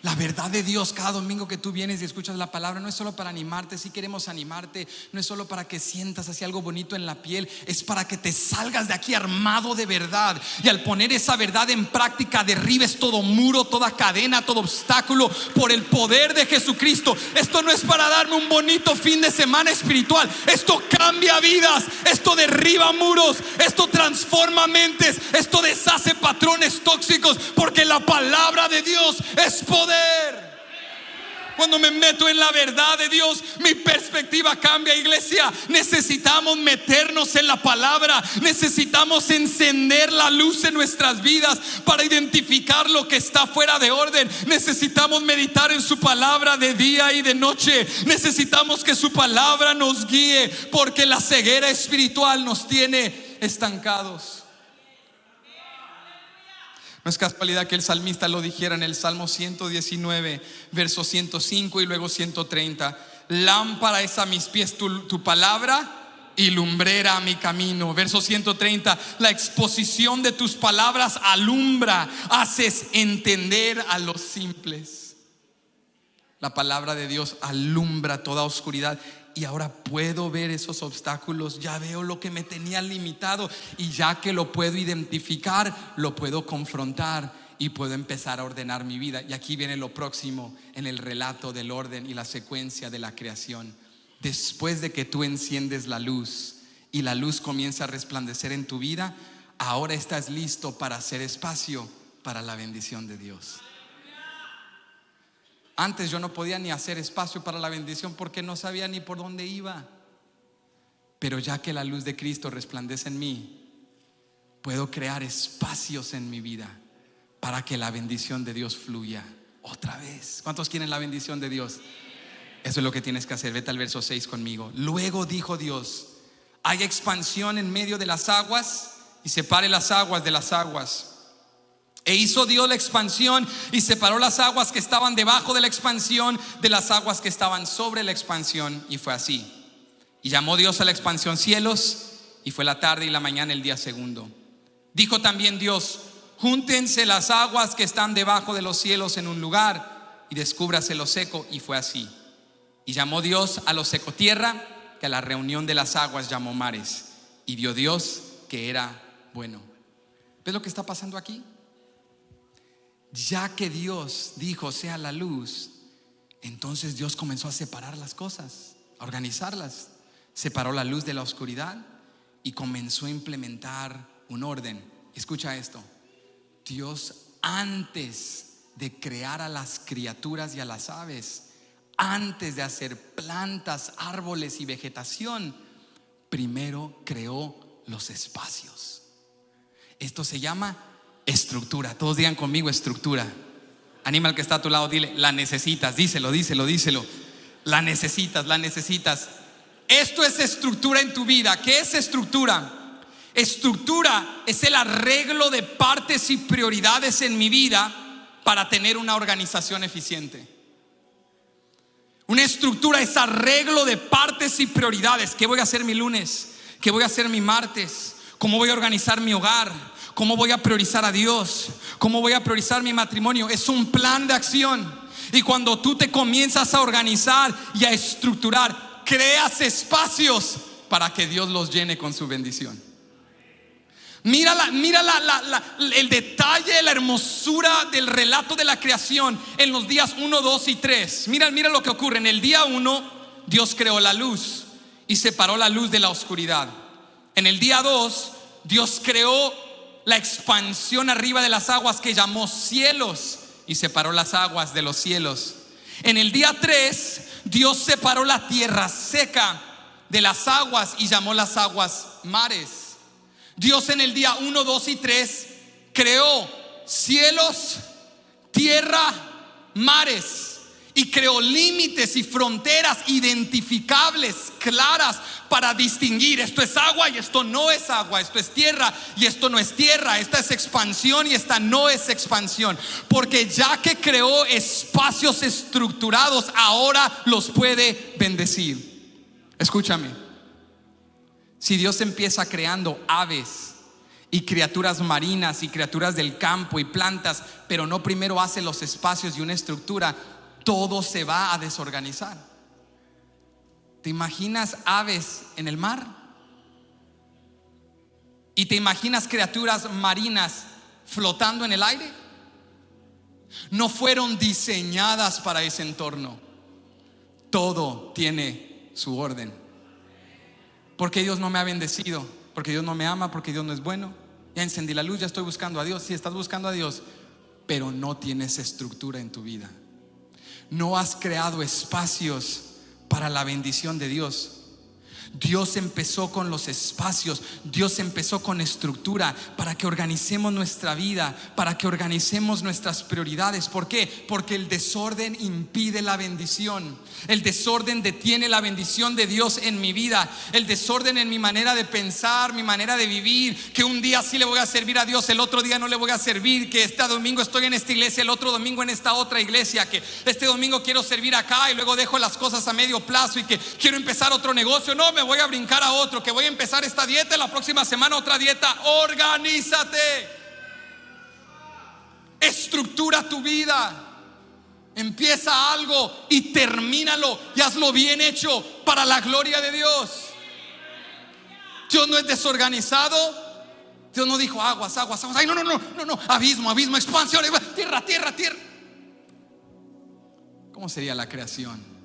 La verdad de Dios, cada domingo que tú vienes y escuchas la palabra, no es solo para animarte. Sí queremos animarte, no es solo para que sientas así algo bonito en la piel, es para que te salgas de aquí armado de verdad, y al poner esa verdad en práctica derribes todo muro, toda cadena, todo obstáculo por el poder de Jesucristo. Esto no es para darme un bonito fin de semana espiritual, esto cambia vidas, esto derriba muros, esto transforma mentes, esto deshace patrones tóxicos, porque la palabra de Dios es poder. Cuando me meto en la verdad de Dios, mi perspectiva cambia, iglesia. Necesitamos meternos en la palabra. Necesitamos encender la luz en nuestras vidas para identificar lo que está fuera de orden. Necesitamos meditar en su palabra de día y de noche. Necesitamos que su palabra nos guíe, porque la ceguera espiritual nos tiene estancados. No es casualidad que el salmista lo dijera en el Salmo 119, verso 105 y luego 130. Lámpara es a mis pies tu palabra y lumbrera a mi camino. Verso 130, la exposición de tus palabras alumbra, haces entender a los simples. La palabra de Dios alumbra toda oscuridad. Y ahora puedo ver esos obstáculos, ya veo lo que me tenía limitado, y ya que lo puedo identificar, lo puedo confrontar y puedo empezar a ordenar mi vida. Y aquí viene lo próximo en el relato del orden y la secuencia de la creación. Después de que tú enciendes la luz y la luz comienza a resplandecer en tu vida, ahora estás listo para hacer espacio para la bendición de Dios. Antes yo no podía ni hacer espacio para la bendición porque no sabía ni por dónde iba. Pero ya que la luz de Cristo resplandece en mí, puedo crear espacios en mi vida para que la bendición de Dios fluya otra vez. ¿Cuántos quieren la bendición de Dios? Eso es lo que tienes que hacer. Vete al verso 6 conmigo. Luego dijo Dios: hay expansión en medio de las aguas y separe las aguas de las aguas. E hizo Dios la expansión y separó las aguas que estaban debajo de la expansión de las aguas que estaban sobre la expansión. Y fue así. Y llamó Dios a la expansión cielos. Y fue la tarde y la mañana el día segundo. Dijo también Dios: júntense las aguas que están debajo de los cielos en un lugar, y descúbrase lo seco. Y fue así. Y llamó Dios a lo seco tierra, que a la reunión de las aguas llamó mares. Y vio Dios que era bueno. ¿Ves lo que está pasando aquí? Ya que Dios dijo sea la luz, entonces Dios comenzó a separar las cosas, a organizarlas. Separó la luz de la oscuridad y comenzó a implementar un orden. Escucha esto: Dios, antes de crear a las criaturas y a las aves, antes de hacer plantas, árboles y vegetación, primero creó los espacios. Esto se llama estructura. Todos digan conmigo: estructura. Anima al que está a tu lado, dile: la necesitas. Díselo. La necesitas. Esto es estructura en tu vida. ¿Qué es estructura? Estructura es el arreglo de partes y prioridades en mi vida para tener una organización eficiente. Una estructura es arreglo de partes y prioridades. ¿Qué voy a hacer mi lunes? ¿Qué voy a hacer mi martes? ¿Cómo voy a organizar mi hogar? ¿Cómo voy a priorizar a Dios? ¿Cómo voy a priorizar mi matrimonio? Es un plan de acción. Y cuando tú te comienzas a organizar y a estructurar, creas espacios para que Dios los llene con su bendición. Mira el detalle, la hermosura del relato de la creación en los días 1, 2 y 3. Mira lo que ocurre. En el día 1, Dios creó la luz y separó la luz de la oscuridad. En el día 2, Dios creó la expansión arriba de las aguas que llamó cielos y separó las aguas de los cielos. En el día 3, Dios separó la tierra seca de las aguas y llamó las aguas mares. Dios en el día 1, 2 y 3 creó cielos, tierra, mares, y creó límites y fronteras identificables, claras, para distinguir: esto es agua y esto no es agua, esto es tierra y esto no es tierra, esta es expansión y esta no es expansión. Porque ya que creó espacios estructurados, ahora los puede bendecir. Escúchame: si Dios empieza creando aves y criaturas marinas y criaturas del campo y plantas, pero no primero hace los espacios y una estructura, todo se va a desorganizar. ¿Te imaginas aves en el mar? ¿Y te imaginas criaturas marinas flotando en el aire? No fueron diseñadas para ese entorno. Todo tiene su orden. Porque Dios no me ha bendecido, porque Dios no me ama, porque Dios no es bueno. Ya encendí la luz, ya estoy buscando a Dios. Sí, estás buscando a Dios, pero no tienes estructura en tu vida. No has creado espacios para la bendición de Dios. Dios empezó con los espacios, Dios empezó con estructura para que organicemos nuestra vida, para que organicemos nuestras prioridades. ¿Por qué? Porque el desorden impide la bendición. El desorden detiene la bendición de Dios en mi vida. El desorden en mi manera de pensar, mi manera de vivir, que un día sí le voy a servir a Dios, el otro día no le voy a servir, que este domingo estoy en esta iglesia, el otro domingo en esta otra iglesia, que este domingo quiero servir acá y luego dejo las cosas a medio plazo y que quiero empezar otro negocio. No, me voy a brincar a otro, que voy a empezar esta dieta y la próxima semana otra dieta. Organízate, estructura tu vida, empieza algo y termínalo y hazlo bien hecho para la gloria de Dios. Dios no es desorganizado. Dios no dijo aguas. Ay, no, abismo, expansión, tierra. ¿Cómo sería la creación?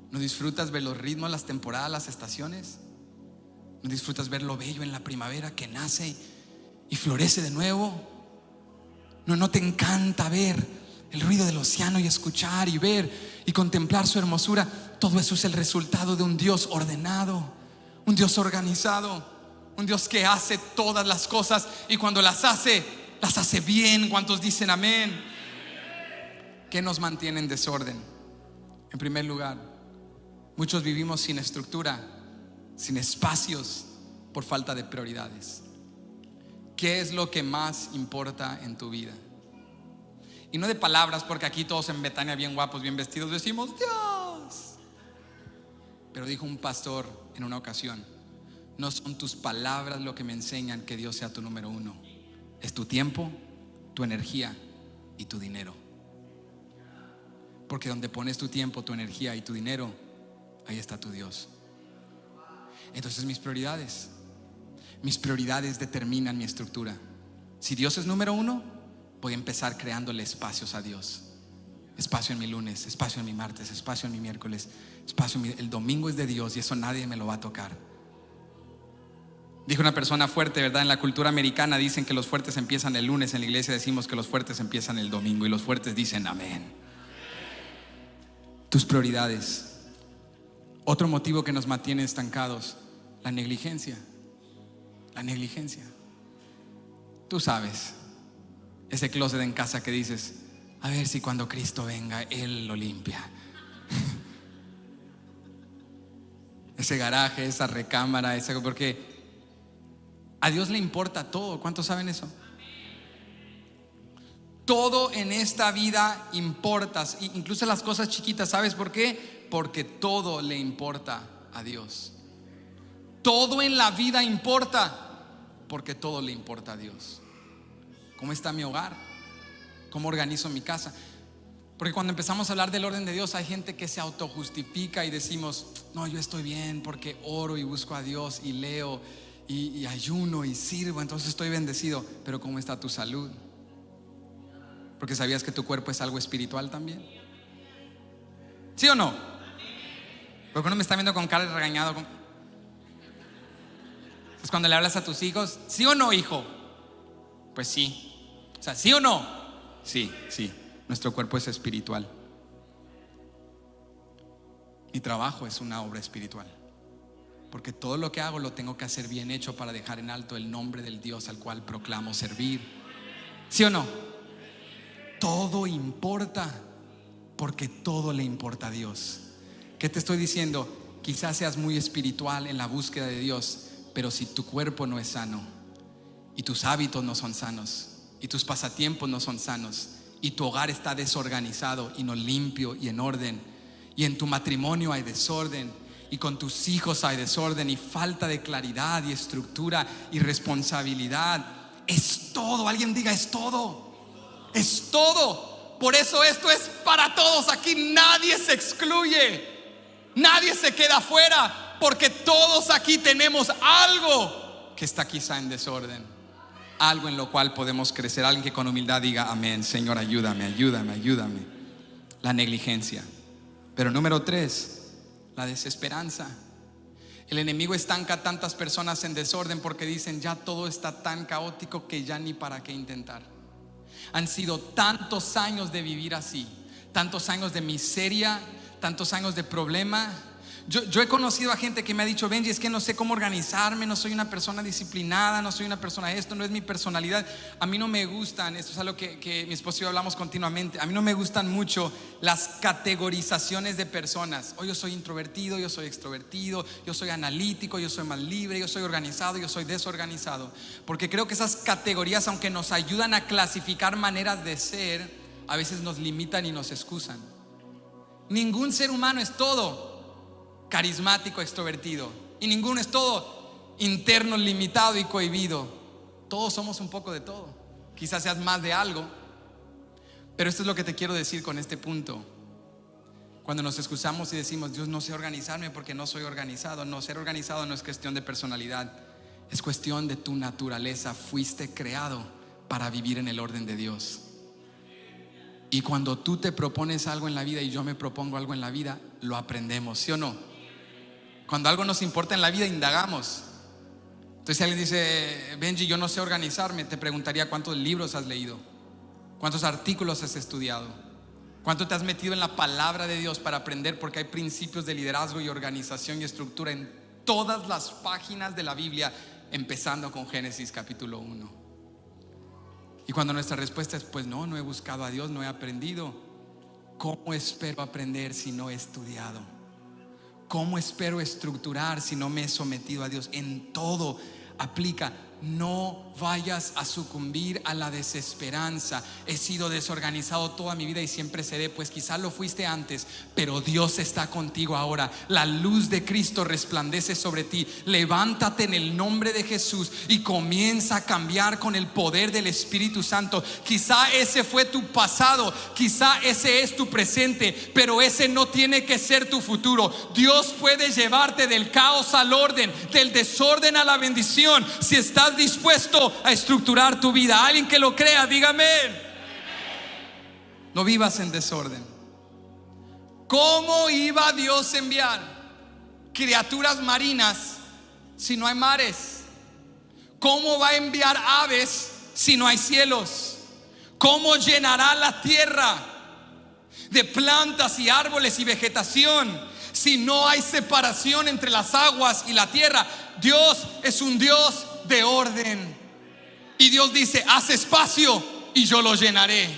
¿No disfrutas ver los ritmos, las temporadas, las estaciones? ¿No disfrutas ver lo bello en la primavera que nace y florece de nuevo? ¿No te encanta ver el ruido del océano y escuchar y ver y contemplar su hermosura? Todo eso es el resultado de un Dios ordenado, un Dios organizado, un Dios que hace todas las cosas y cuando las hace bien. ¿Cuántos dicen amén? ¿Qué nos mantiene en desorden? En primer lugar, muchos vivimos sin estructura, sin espacios, por falta de prioridades. ¿Qué es lo que más importa en tu vida? Y no de palabras, porque aquí todos en Betania bien guapos, bien vestidos, decimos Dios. Pero dijo un pastor en una ocasión: no son tus palabras lo que me enseñan que Dios sea tu número uno, es tu tiempo, tu energía y tu dinero. Porque donde pones tu tiempo, tu energía y tu dinero, ahí está tu Dios. Entonces mis prioridades determinan mi estructura. Si Dios es número uno, voy a empezar creándole espacios a Dios. Espacio en mi lunes, espacio en mi martes, espacio en mi miércoles, el domingo es de Dios y eso nadie me lo va a tocar. Dijo una persona fuerte, ¿verdad? En la cultura americana dicen que los fuertes empiezan el lunes. En la iglesia decimos que los fuertes empiezan el domingo y los fuertes dicen amén. Tus prioridades. Otro motivo que nos mantiene estancados: la negligencia. La negligencia. Tú sabes, ese closet en casa que dices: a ver si cuando Cristo venga Él lo limpia. Ese garaje, esa recámara, porque a Dios le importa todo. ¿Cuántos saben eso? Todo en esta vida importa, incluso las cosas chiquitas. ¿Sabes por qué? Porque todo le importa a Dios. Todo en la vida importa, porque todo le importa a Dios. ¿Cómo está mi hogar? ¿Cómo organizo mi casa? Porque cuando empezamos a hablar del orden de Dios, hay gente que se autojustifica y decimos: no, yo estoy bien porque oro y busco a Dios y leo y ayuno y sirvo, entonces estoy bendecido. Pero ¿cómo está tu salud? Porque ¿sabías que tu cuerpo es algo espiritual también? ¿Sí o no? Porque uno me está viendo con cara de regañado. Es cuando le hablas a tus hijos: ¿sí o no, hijo? Pues sí. O sea, ¿sí o no? Sí. Nuestro cuerpo es espiritual. Mi trabajo es una obra espiritual, porque todo lo que hago lo tengo que hacer bien hecho para dejar en alto el nombre del Dios al cual proclamo servir. ¿Sí o no? Todo importa, porque todo le importa a Dios. ¿Qué te estoy diciendo? Quizás seas muy espiritual en la búsqueda de Dios, pero si tu cuerpo no es sano, y tus hábitos no son sanos, y tus pasatiempos no son sanos, y tu hogar está desorganizado y no limpio y en orden, y en tu matrimonio hay desorden, y con tus hijos hay desorden y falta de claridad y estructura y responsabilidad. Es todo, alguien diga es todo. Es todo. Por eso esto es para todos. Aquí nadie se excluye, nadie se queda afuera, porque todos aquí tenemos algo que está quizá en desorden, algo en lo cual podemos crecer. Alguien que con humildad diga amén. Señor, ayúdame, ayúdame, ayúdame. La negligencia. Pero número 3, la desesperanza. El enemigo estanca a tantas personas en desorden porque dicen ya todo está tan caótico que ya ni para qué intentar. Han sido tantos años de vivir así, tantos años de miseria, tantos años de problema. Yo he conocido a gente que me ha dicho: Benji, es que no sé cómo organizarme, no soy una persona disciplinada, no soy una persona, esto no es mi personalidad. A mí no me gustan, esto es algo que mi esposo y yo hablamos continuamente. A mí no me gustan mucho las categorizaciones de personas. Yo soy introvertido, yo soy extrovertido, yo soy analítico, yo soy más libre, yo soy organizado, yo soy desorganizado. Porque creo que esas categorías, aunque nos ayudan a clasificar maneras de ser, a veces nos limitan y nos excusan. Ningún ser humano es todo carismático, extrovertido, y ninguno es todo interno, limitado y cohibido. Todos somos un poco de todo. Quizás seas más de algo, pero esto es lo que te quiero decir con este punto. Cuando nos excusamos y decimos: Dios, no sé organizarme porque no soy organizado. No, ser organizado no es cuestión de personalidad, es cuestión de tu naturaleza. Fuiste creado para vivir en el orden de Dios. Y cuando tú te propones algo en la vida y yo me propongo algo en la vida, lo aprendemos, ¿sí o no? Cuando algo nos importa en la vida, indagamos. Entonces si alguien dice: Benji, yo no sé organizarme, te preguntaría: ¿cuántos libros has leído? ¿Cuántos artículos has estudiado? ¿Cuánto te has metido en la palabra de Dios para aprender? Porque hay principios de liderazgo y organización y estructura en todas las páginas de la Biblia, empezando con Génesis capítulo 1. Y cuando nuestra respuesta es: pues no he buscado a Dios, no he aprendido. ¿Cómo espero aprender si no he estudiado? ¿Cómo espero estructurar si no me he sometido a Dios? En todo aplica. No vayas a sucumbir a la desesperanza. He sido desorganizado toda mi vida y siempre seré. Pues quizás lo fuiste antes, pero Dios está contigo ahora. La luz de Cristo resplandece sobre ti. Levántate en el nombre de Jesús y comienza a cambiar con el poder del Espíritu Santo. Quizá ese fue tu pasado, quizá ese es tu presente, pero ese no tiene que ser tu futuro. Dios puede llevarte del caos al orden, del desorden a la bendición, si estás dispuesto a estructurar tu vida. Alguien que lo crea, dígame. No vivas en desorden. ¿Cómo iba Dios a enviar criaturas marinas si no hay mares? ¿Cómo va a enviar aves si no hay cielos? ¿Cómo llenará la tierra de plantas y árboles y vegetación si no hay separación entre las aguas y la tierra? Dios es un Dios de orden. Y Dios dice: haz espacio y yo lo llenaré.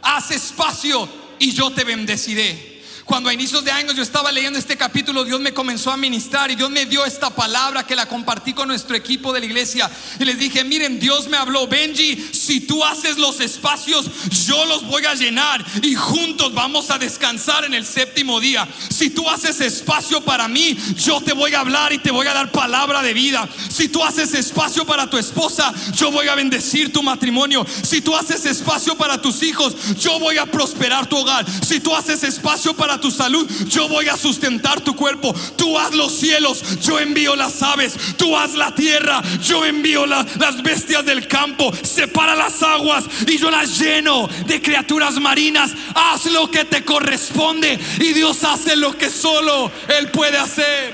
Haz espacio y yo te bendeciré. Cuando a inicios de años yo estaba leyendo este capítulo, Dios me comenzó a ministrar y Dios me dio esta palabra que la compartí con nuestro equipo de la iglesia. Y les dije: miren, Dios me habló: Benji, si tú haces los espacios, yo los voy a llenar y juntos vamos a descansar en el séptimo día. Si tú haces espacio para mí, yo te voy a hablar y te voy a dar palabra de vida. Si tú haces espacio para tu esposa, yo voy a bendecir tu matrimonio. Si tú haces espacio para tus hijos, yo voy a prosperar tu hogar. Si tú haces espacio para tu salud, yo voy a sustentar tu cuerpo. Tú haz los cielos, yo envío las aves. Tú haz la tierra, yo envío las bestias del campo. Separa las aguas y yo las lleno de criaturas marinas. Haz lo que te corresponde y Dios hace lo que solo Él puede hacer.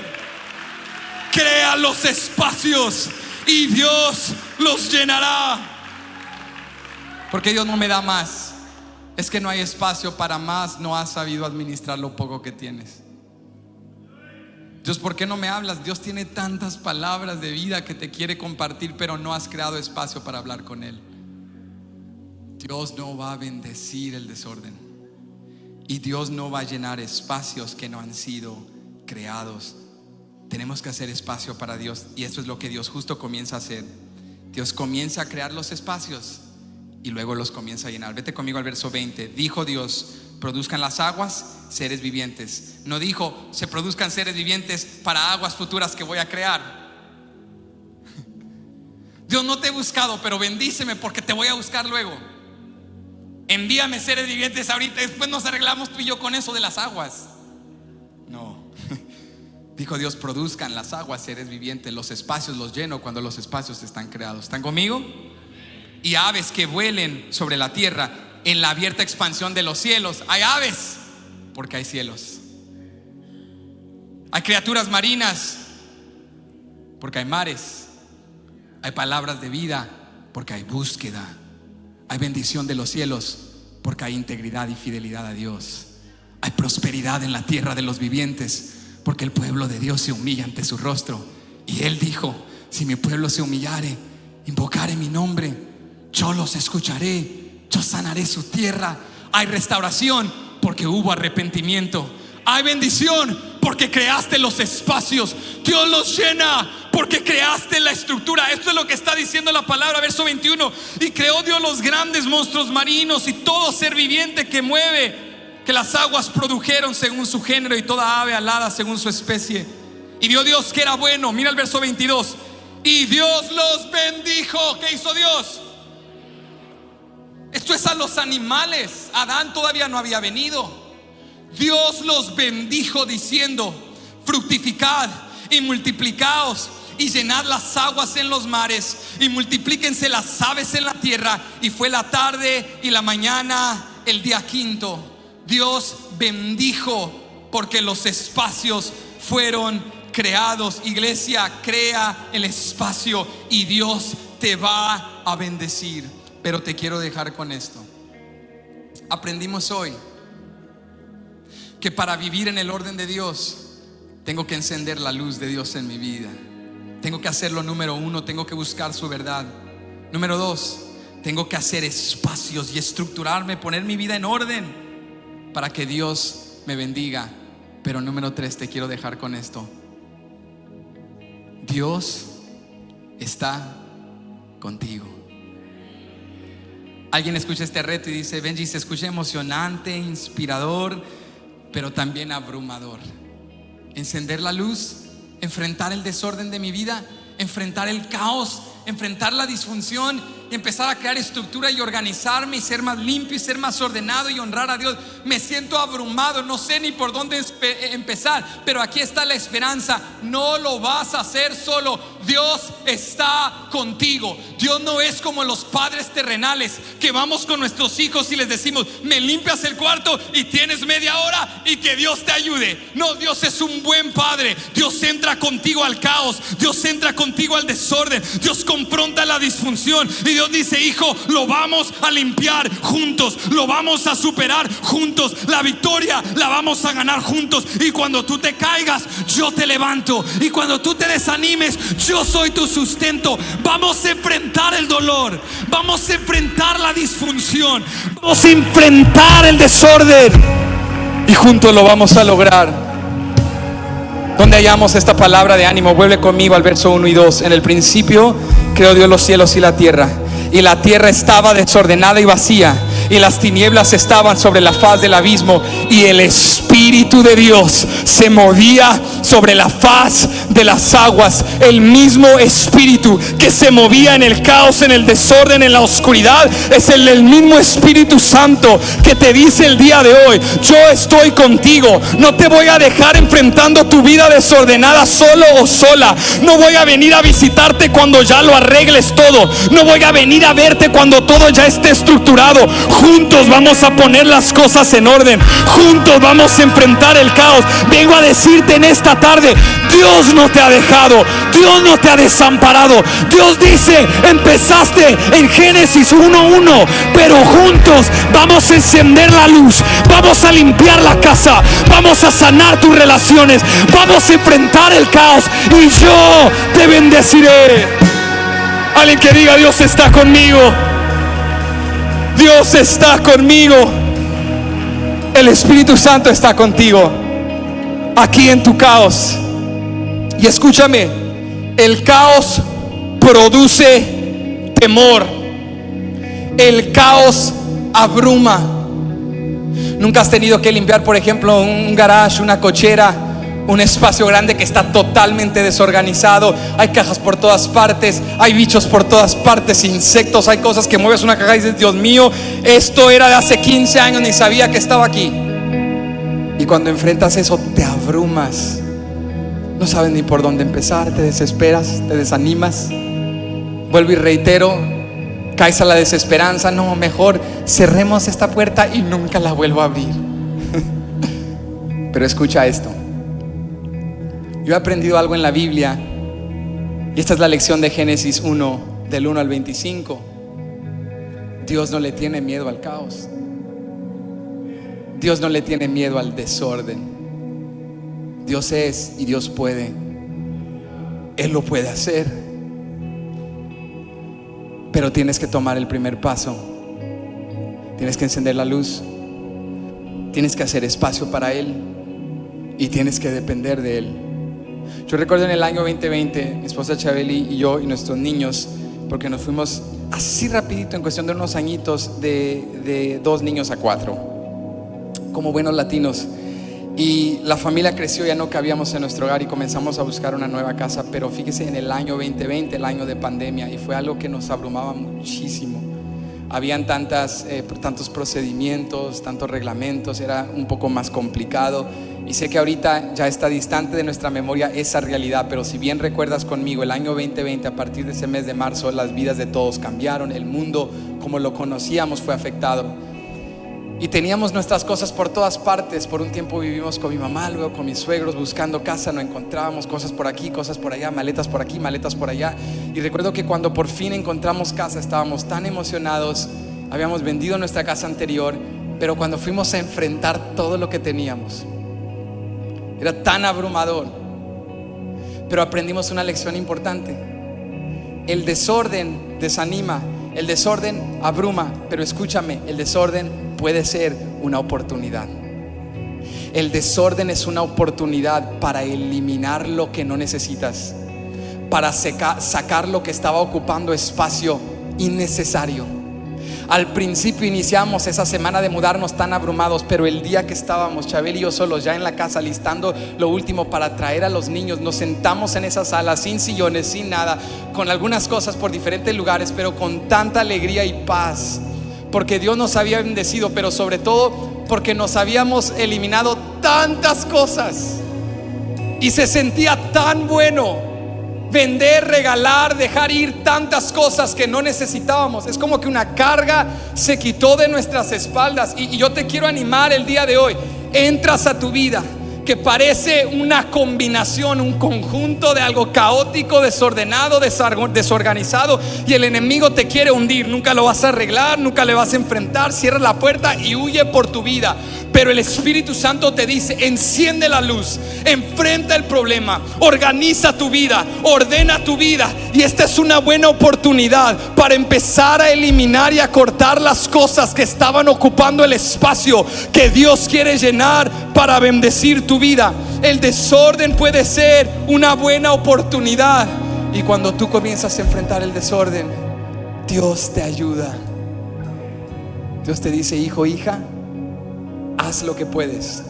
Crea los espacios y Dios los llenará. Porque Dios no me da más. Es que no hay espacio para más. No has sabido administrar lo poco que tienes. Dios, ¿por qué no me hablas? Dios tiene tantas palabras de vida que te quiere compartir, pero no has creado espacio para hablar con Él. Dios no va a bendecir el desorden y Dios no va a llenar espacios que no han sido creados. Tenemos que hacer espacio para Dios, y esto es lo que Dios justo comienza a hacer. Dios comienza a crear los espacios y luego los comienza a llenar. Vete conmigo al verso 20. Dijo Dios: produzcan las aguas seres vivientes. No dijo se produzcan seres vivientes para aguas futuras que voy a crear. Dios, no te he buscado, pero bendíceme porque te voy a buscar luego. Envíame seres vivientes ahorita, después nos arreglamos tú y yo con eso de las aguas. No. Dijo Dios, produzcan las aguas seres vivientes. Los espacios los lleno cuando los espacios están creados. ¿Están conmigo? Y aves que vuelen sobre la tierra en la abierta expansión de los cielos. Hay aves porque hay cielos. Hay criaturas marinas porque hay mares. Hay palabras de vida porque hay búsqueda. Hay bendición de los cielos porque hay integridad y fidelidad a Dios. Hay prosperidad en la tierra de los vivientes porque el pueblo de Dios se humilla ante su rostro. Y Él dijo, si mi pueblo se humillare, invocare mi nombre, yo los escucharé, yo sanaré su tierra. Hay restauración porque hubo arrepentimiento. Hay bendición porque creaste los espacios. Dios los llena porque creaste la estructura. Esto es lo que está diciendo la palabra, verso 21. Y creó Dios los grandes monstruos marinos y todo ser viviente que mueve, que las aguas produjeron según su género, y toda ave alada según su especie. Y vio Dios que era bueno. Mira el verso 22. Y Dios los bendijo. ¿Qué hizo Dios? Esto es a los animales. Adán todavía no había venido. Dios los bendijo diciendo, fructificad y multiplicaos y llenad las aguas en los mares y multiplíquense las aves en la tierra. Y fue la tarde y la mañana el día quinto. Dios bendijo porque los espacios fueron creados. Iglesia, crea el espacio y Dios te va a bendecir. Pero te quiero dejar con esto. Aprendimos hoy que para vivir en el orden de Dios tengo que encender la luz de Dios en mi vida. Tengo que hacerlo, número uno, tengo que buscar su verdad. Número dos, tengo que hacer espacios y estructurarme, poner mi vida en orden para que Dios me bendiga. Pero número tres, te quiero dejar con esto. Dios está contigo. Alguien escucha este reto y dice, Benji, se escucha emocionante, inspirador, pero también abrumador. Encender la luz, enfrentar el desorden de mi vida, enfrentar el caos, enfrentar la disfunción y empezar a crear estructura y organizarme y ser más limpio y ser más ordenado y honrar a Dios. Me siento abrumado, no sé ni por dónde empezar, pero aquí está la esperanza. No lo vas a hacer solo. Dios está contigo. Dios no es como los padres terrenales que vamos con nuestros hijos y les decimos, me limpias el cuarto y tienes media hora y que Dios te ayude. No, Dios es un buen padre. Dios entra contigo al caos, Dios entra contigo al desorden, Dios confronta la disfunción y Dios dice, hijo, lo vamos a limpiar juntos, lo vamos a superar juntos, la victoria la vamos a ganar juntos. Y cuando tú te caigas, yo te levanto, y cuando tú te desanimes, yo soy tu sustento. Vamos a enfrentar el dolor, vamos a enfrentar la disfunción, vamos a enfrentar el desorden y juntos lo vamos a lograr. Donde hallamos esta palabra de ánimo, vuelve conmigo al verso 1 y 2. En el principio creó Dios los cielos y la tierra estaba desordenada y vacía, y las tinieblas estaban sobre la faz del abismo, y el Espíritu de Dios se movía sobre la faz de las aguas. El mismo Espíritu que se movía en el caos, en el desorden, en la oscuridad, es el mismo Espíritu Santo que te dice el día de hoy, yo estoy contigo. No te voy a dejar enfrentando tu vida desordenada solo o sola. No voy a venir a visitarte cuando ya lo arregles todo. No voy a venir a verte cuando todo ya esté estructurado. Juntos vamos a poner las cosas en orden. Juntos vamos a enfrentar el caos. Vengo a decirte en esta tarde, Dios no te ha dejado, Dios no te ha desamparado. Dios dice, empezaste en Génesis 1:1, pero juntos vamos a encender la luz, vamos a limpiar la casa, vamos a sanar tus relaciones, vamos a enfrentar el caos y yo te bendeciré. Alguien que diga, Dios está conmigo. Dios está conmigo. El Espíritu Santo está contigo aquí en tu caos. Y escúchame, el caos produce temor. El caos abruma. Nunca has tenido que limpiar, por ejemplo, un garage, una cochera, un espacio grande que está totalmente desorganizado. Hay cajas por todas partes, hay bichos por todas partes, insectos, hay cosas que mueves una caja y dices, Dios mío, esto era de hace 15 años, ni sabía que estaba aquí. Y cuando enfrentas eso te abrumas, no sabes ni por dónde empezar, te desesperas, te desanimas. Vuelvo y reitero, caes a la desesperanza. No, mejor cerremos esta puerta y nunca la vuelvo a abrir. Pero escucha esto. Yo he aprendido algo en la Biblia, y esta es la lección de Génesis 1, del 1 al 25. Dios no le tiene miedo al caos. Dios no le tiene miedo al desorden. Dios es y Dios puede. Él lo puede hacer. Pero tienes que tomar el primer paso. Tienes que encender la luz. Tienes que hacer espacio para Él. Y tienes que depender de Él. Yo recuerdo en el año 2020, mi esposa Chabeli y yo y nuestros niños, porque nos fuimos así rapidito en cuestión de unos añitos, de 2 niños a 4, como buenos latinos. Y la familia creció, ya no cabíamos en nuestro hogar y comenzamos a buscar una nueva casa. Pero fíjese, en el año 2020, el año de pandemia, y fue algo que nos abrumaba muchísimo. Habían tantos procedimientos, tantos reglamentos, era un poco más complicado. Y sé que ahorita ya está distante de nuestra memoria esa realidad, pero si bien recuerdas conmigo, el año 2020, a partir de ese mes de marzo, las vidas de todos cambiaron. El mundo como lo conocíamos fue afectado. Y teníamos nuestras cosas por todas partes. Por un tiempo vivimos con mi mamá, luego con mis suegros, buscando casa. No encontrábamos, cosas por aquí, cosas por allá, maletas por aquí, maletas por allá. Y recuerdo que cuando por fin encontramos casa, estábamos tan emocionados. Habíamos vendido nuestra casa anterior, pero cuando fuimos a enfrentar todo lo que teníamos, era tan abrumador. Pero aprendimos una lección importante. El desorden desanima, el desorden abruma, pero escúchame, el desorden puede ser una oportunidad. El desorden es una oportunidad para eliminar lo que no necesitas, para sacar lo que estaba ocupando espacio innecesario. Al principio iniciamos esa semana de mudarnos tan abrumados, pero el día que estábamos Chabel y yo solos ya en la casa listando lo último para traer a los niños, nos sentamos en esa sala sin sillones, sin nada, con algunas cosas por diferentes lugares, pero con tanta alegría y paz, porque Dios nos había bendecido, pero sobre todo porque nos habíamos eliminado tantas cosas y se sentía tan bueno vender, regalar, dejar ir tantas cosas que no necesitábamos. Es como que una carga se quitó de nuestras espaldas. Y yo te quiero animar el día de hoy. Entras a tu vida que parece una combinación, un conjunto de algo caótico, desordenado, desorganizado, y el enemigo te quiere hundir. Nunca lo vas a arreglar, nunca le vas a enfrentar. Cierra la puerta y huye por tu vida. Pero el Espíritu Santo te dice: enciende la luz, enfrenta el problema, organiza tu vida, ordena tu vida. Y esta es una buena oportunidad para empezar a eliminar y a cortar las cosas que estaban ocupando el espacio que Dios quiere llenar para bendecir tu vida. El desorden puede ser una buena oportunidad. Y cuando tú comienzas a enfrentar el desorden, Dios te ayuda. Dios te dice: hijo, hija, haz lo que puedes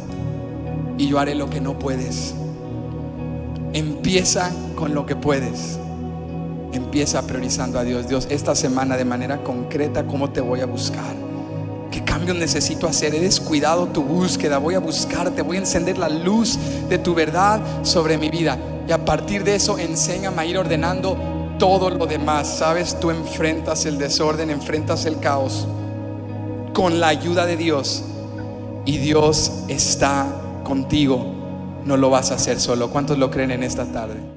y yo haré lo que no puedes. Empieza con lo que puedes. Empieza priorizando a Dios. Dios, esta semana de manera concreta, ¿cómo te voy a buscar? ¿Qué cambios necesito hacer? He descuidado tu búsqueda. Voy a buscarte, voy a encender la luz de tu verdad sobre mi vida. Y a partir de eso, enséñame a ir ordenando todo lo demás. Sabes, tú enfrentas el desorden, enfrentas el caos con la ayuda de Dios. Y Dios está contigo. No lo vas a hacer solo. ¿Cuántos lo creen en esta tarde?